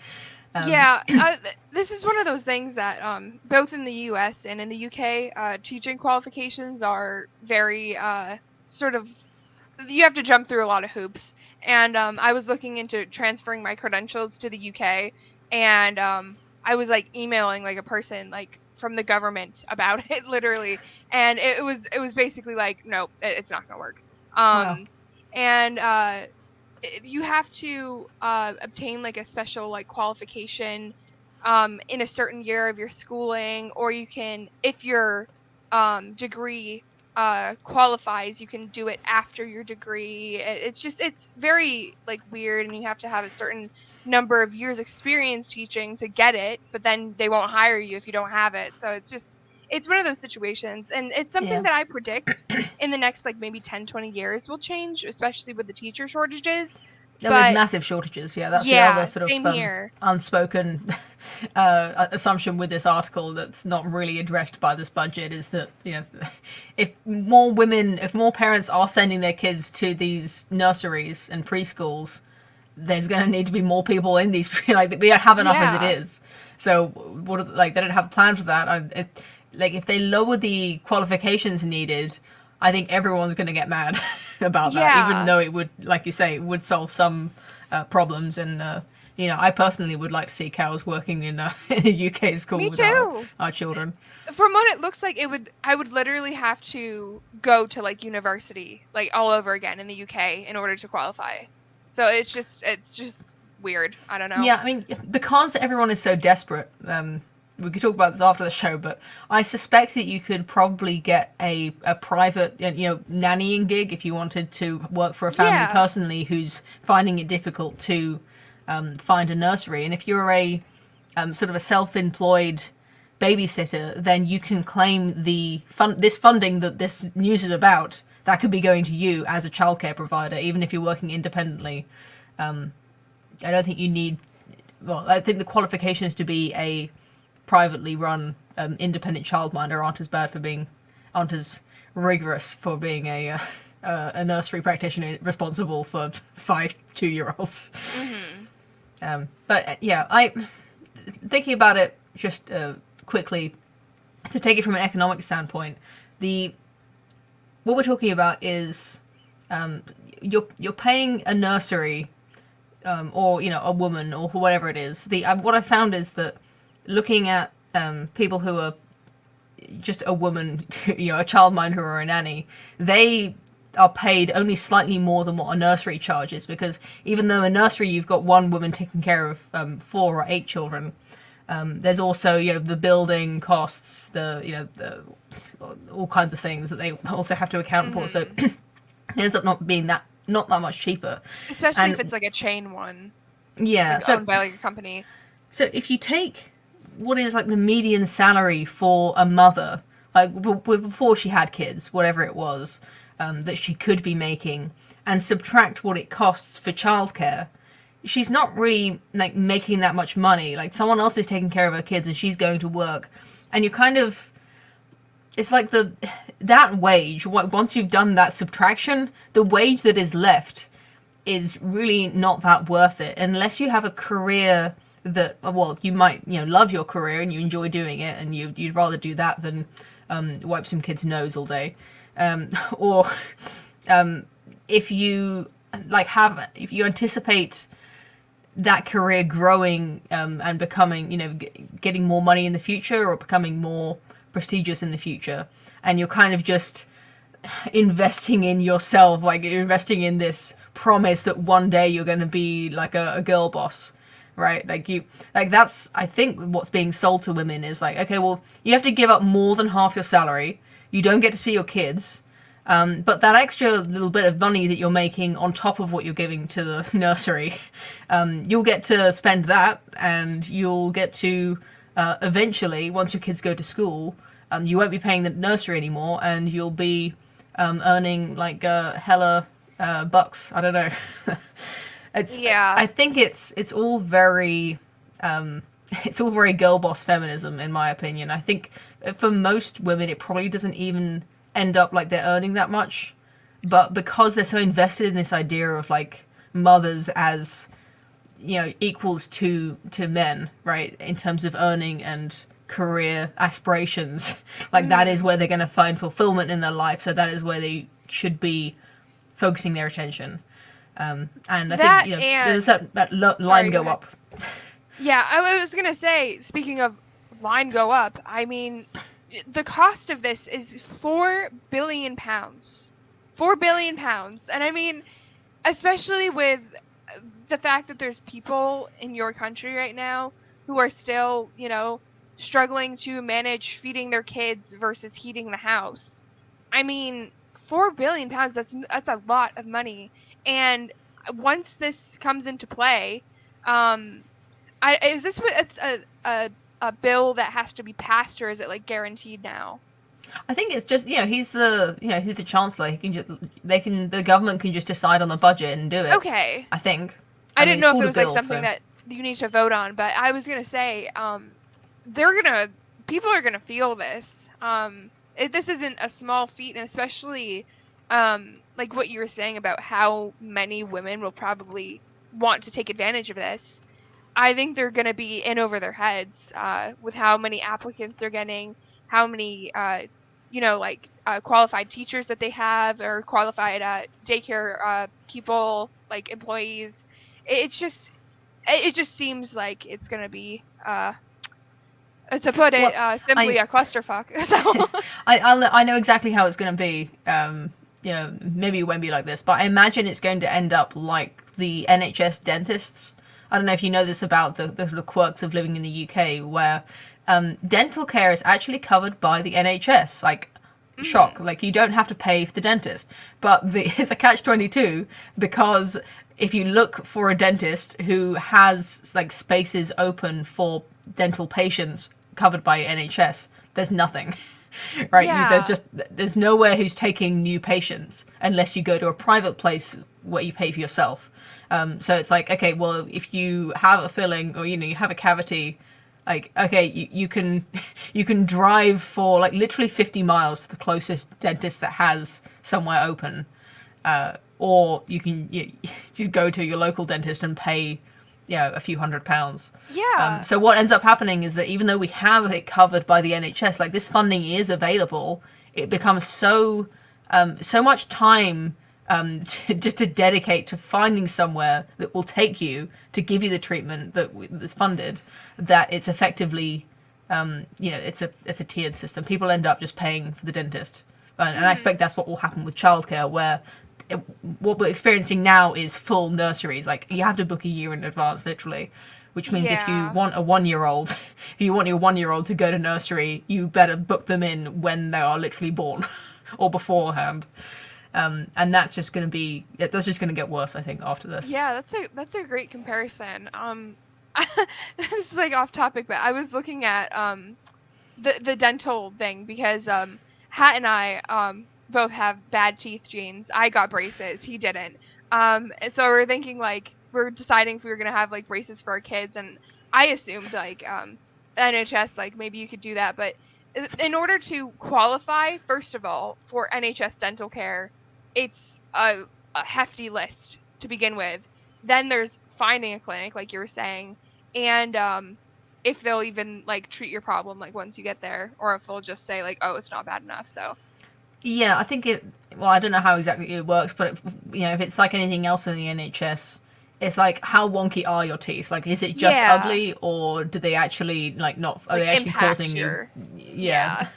This is one of those things that both in the US and in the UK, teaching qualifications are very sort of, you have to jump through a lot of hoops. And I was looking into transferring my credentials to the UK, and I was like emailing like a person like from the government about it, literally, and it was basically like, no, it's not gonna work. Wow. And you have to obtain like a special like qualification in a certain year of your schooling, or you can, if your degree qualifies, you can do it after your degree. It's very like weird, and you have to have a certain number of years experience teaching to get it, but then they won't hire you if you don't have it. So it's one of those situations, and it's something that I predict in the next like maybe 10-20 years will change, especially with the teacher shortages. There's massive shortages. That's the other sort of unspoken assumption with this article that's not really addressed by this budget, is that if more parents are sending their kids to these nurseries and preschools, there's going to need to be more people in these. Like, we don't have enough as it is. So they don't have a plan for that. If they lower the qualifications needed, I think everyone's going to get mad about that, even though it would, like you say, it would solve some problems. And, I personally would like to see cows working in a UK school with our children. From what it looks like, I would literally have to go to like university, like all over again in the UK in order to qualify. So it's just weird. I don't know. Yeah, I mean, because everyone is so desperate, we could talk about this after the show, but I suspect that you could probably get a private, nannying gig if you wanted to work for a family personally who's finding it difficult to find a nursery. And if you're a sort of a self-employed babysitter, then you can claim this funding that this news is about, that could be going to you as a childcare provider, even if you're working independently. I don't think you need. Well, I think the qualifications to be a privately run independent childminder aren't as rigorous for being a nursery practitioner responsible for 5 2-year-olds. But yeah, I thinking about it just quickly to take it from an economic standpoint. What we're talking about is you're paying a nursery or a woman or whatever it is. What I found is that looking at people who are just a woman, a childminder or a nanny, they are paid only slightly more than what a nursery charges, because even though a nursery you've got one woman taking care of 4 or 8 children, there's also the building costs, the all kinds of things that they also have to account for. So it ends up not that much cheaper, especially if it's like a chain one. Yeah, owned by like a company. So if you take what is like the median salary for a mother, like before she had kids, whatever it was that she could be making, and subtract what it costs for childcare, she's not really like making that much money. Like someone else is taking care of her kids and she's going to work, and you kind of, it's like that wage, once you've done that subtraction, the wage that is left is really not that worth it, unless you have a career that, well, you might love your career and you enjoy doing it, and you'd rather do that than wipe some kid's nose all day, or if you if you anticipate that career growing and becoming getting more money in the future, or becoming more prestigious in the future, and you're kind of just investing in yourself, like you're investing in this promise that one day you're going to be like a girl boss, right? That's, I think, what's being sold to women is like, okay, well, you have to give up more than half your salary, you don't get to see your kids, but that extra little bit of money that you're making on top of what you're giving to the nursery, you'll get to spend that, and you'll get to eventually, once your kids go to school, you won't be paying the nursery anymore, and you'll be earning like hella bucks. I don't know. I think it's all very girl boss feminism, in my opinion. I think for most women it probably doesn't even end up like they're earning that much, but because they're so invested in this idea of like mothers as equals to men, right, in terms of earning and career aspirations, like that is where they're going to find fulfillment in their life, so that is where they should be focusing their attention. And I think there's that line go up. Yeah, I was gonna say, speaking of line go up, I mean, the cost of this is £4 billion. £4 billion, and I mean, especially with the fact that there's people in your country right now who are still, struggling to manage feeding their kids versus heating the house. I mean, £4 billion, that's a lot of money. And once this comes into play, is this a bill that has to be passed, or is it like guaranteed now? I think it's just he's the chancellor. The government can just decide on the budget and do it. Okay. I think. I didn't know if it was like something that you need to vote on, but I was gonna say, people are gonna feel this. This isn't a small feat, and especially, like what you were saying about how many women will probably want to take advantage of this. I think they're gonna be in over their heads with how many applicants they're getting, how many qualified teachers that they have, or qualified daycare people, like employees. It just seems like it's gonna be, to put it simply, a clusterfuck. So I know exactly how it's gonna be. Maybe it won't be like this, but I imagine it's going to end up like the NHS dentists. I don't know if you know this about the quirks of living in the UK, where dental care is actually covered by the NHS. Like, shock! Like, you don't have to pay for the dentist, but it's a catch-22, because if you look for a dentist who has like spaces open for dental patients covered by NHS, there's nothing. right? Yeah. There's nowhere who's taking new patients unless you go to a private place where you pay for yourself. So it's like, okay, well, if you have a filling or you have a cavity, like, okay, you can you can drive for like literally 50 miles to the closest dentist that has somewhere open, or you can just go to your local dentist and pay a few £100s. Yeah. So what ends up happening is that even though we have it covered by the NHS, like this funding is available, it becomes so much time just to dedicate to finding somewhere that will take you to give you the treatment that's funded, that it's effectively, it's a tiered system. People end up just paying for the dentist, and I expect that's what will happen with childcare, where what we're experiencing now is full nurseries. Like, you have to book a year in advance, literally, which means if you want a 1-year-old, if you want your 1-year-old to go to nursery, you better book them in when they are literally born or beforehand. And that's just going to get worse, I think, after this. Yeah, that's a great comparison. This is like off topic, but I was looking at the dental thing because Hat and I both have bad teeth genes. I got braces, he didn't. So we're thinking, like, we're deciding if we were gonna have like braces for our kids, and I assumed like NHS, like maybe you could do that, but in order to qualify, first of all, for NHS dental care, it's a hefty list to begin with. Then there's finding a clinic, like you were saying, and if they'll even like treat your problem like once you get there, or if they'll just say like, oh, it's not bad enough. So yeah, I think I don't know how exactly it works, but if it's like anything else in the NHS, it's like, how wonky are your teeth? Like, is it just ugly, or do they actually like not? Are they actually causing you? Yeah.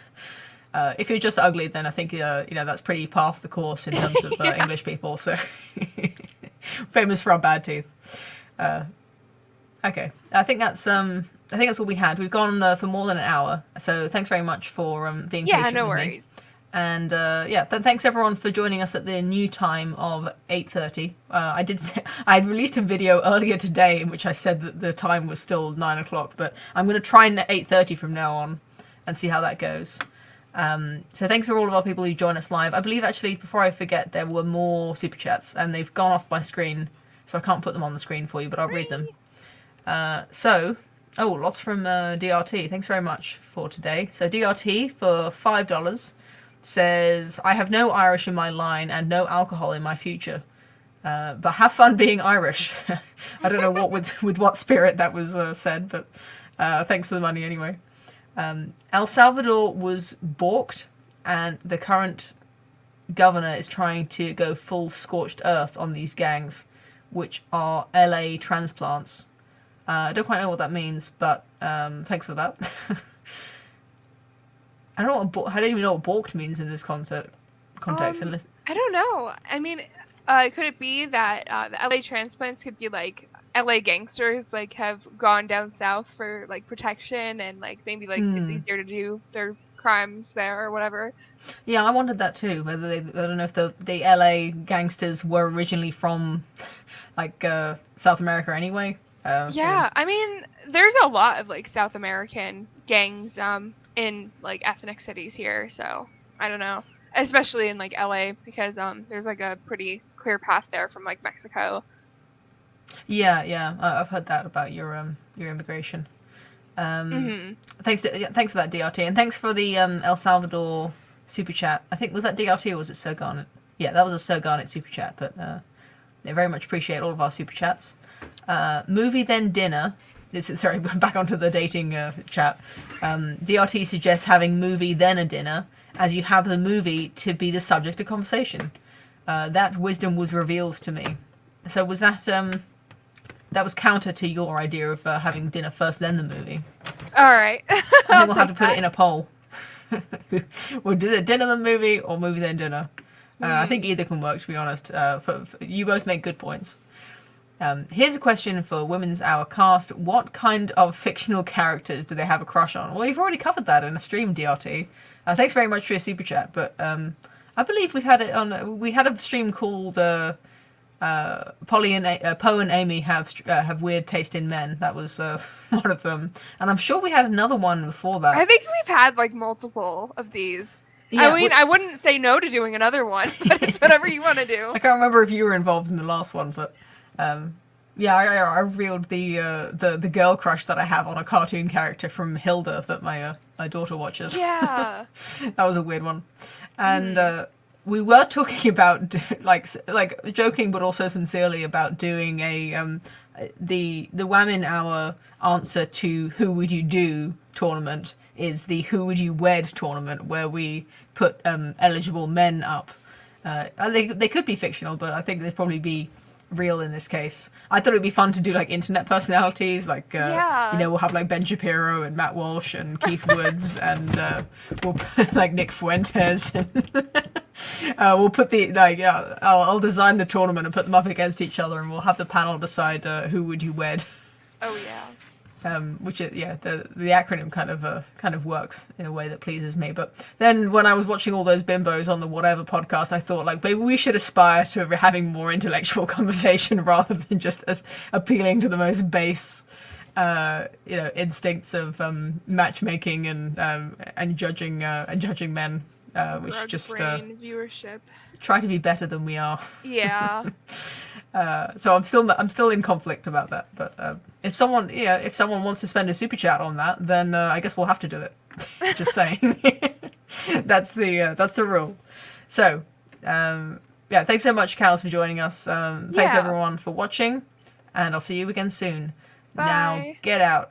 If you're just ugly, then I think that's pretty par for the course in terms of English people. So famous for our bad teeth. Okay, I think that's all we had. We've gone for more than an hour, so thanks very much for being patient with me. Yeah, no worries. And thanks everyone for joining us at the new time of 8:30. I had released a video earlier today in which I said that the time was still 9 o'clock, but I'm going to try 8:30 from now on and see how that goes. So thanks for all of our people who join us live. I believe, actually, before I forget, there were more super chats and they've gone off my screen, so I can't put them on the screen for you, but I'll read them. Lots from DRT. Thanks very much for today. So DRT for $5 says, I have no Irish in my line and no alcohol in my future, but have fun being Irish. I don't know what with what spirit that was said, but thanks for the money anyway. El Salvador was balked, and the current governor is trying to go full scorched earth on these gangs, which are LA transplants. I don't quite know what that means, but thanks for that. I don't even know what balked means in this context. I don't know. I mean, could it be that the LA transplants could be like LA gangsters, like, have gone down south for like protection, and like maybe like it's easier to do their crimes there or whatever? Yeah, I wondered that too. I don't know if the LA gangsters were originally from like South America anyway. I mean, there's a lot of like South American gangs in like ethnic cities here, so I don't know, especially in like LA, because there's like a pretty clear path there from like Mexico. Yeah, I've heard that about your immigration. Thanks for that, DRT, and thanks for the El Salvador super chat. I think, was that DRT or was it Sir Garnet? Yeah, that was a Sir Garnet super chat, but they very much appreciate all of our super chats. Movie then dinner. Sorry, back onto the dating chat. DRT suggests having movie then a dinner, as you have the movie to be the subject of conversation. That wisdom was revealed to me. So was that that was counter to your idea of having dinner first then the movie? All right. I think we'll have to put it in a poll. We'll do the dinner then movie or movie then dinner. I think either can work, to be honest. You both make good points. Here's a question for Women's Hour cast. What kind of fictional characters do they have a crush on? Well, you've already covered that in a stream, DRT. Thanks very much for your super chat, but I believe we had a stream called Polly and Poe and Amy have weird taste in men. That was one of them, and I'm sure we had another one before that. I think we've had like multiple of these. Yeah, I mean, I wouldn't say no to doing another one, but it's whatever you want to do. I can't remember if you were involved in the last one, but yeah, I revealed the girl crush that I have on a cartoon character from Hilda that my daughter watches. Yeah, that was a weird one, and we were talking about like joking, but also sincerely about doing a the Wamen Hour answer to Who Would You Do tournament is the Who Would You Wed tournament, where we put eligible men up. They could be fictional, but I think they'd probably be real in this case. I thought it'd be fun to do like internet personalities, like we'll have like Ben Shapiro and Matt Walsh and Keith Woods and we'll put like Nick Fuentes and we'll put I'll design the tournament and put them up against each other, and we'll have the panel decide who would you wed. Oh yeah. Which is the acronym kind of works in a way that pleases me. But then when I was watching all those bimbos on the whatever podcast, I thought like maybe we should aspire to having more intellectual conversation rather than just as appealing to the most base instincts of matchmaking and judging men, which just viewership. Try to be better than we are. Yeah. So I'm still in conflict about that. But if someone wants to spend a super chat on that, then I guess we'll have to do it. Just saying. That's the rule. So thanks so much, Cals, for joining us. Thanks everyone for watching, and I'll see you again soon. Bye. Now get out.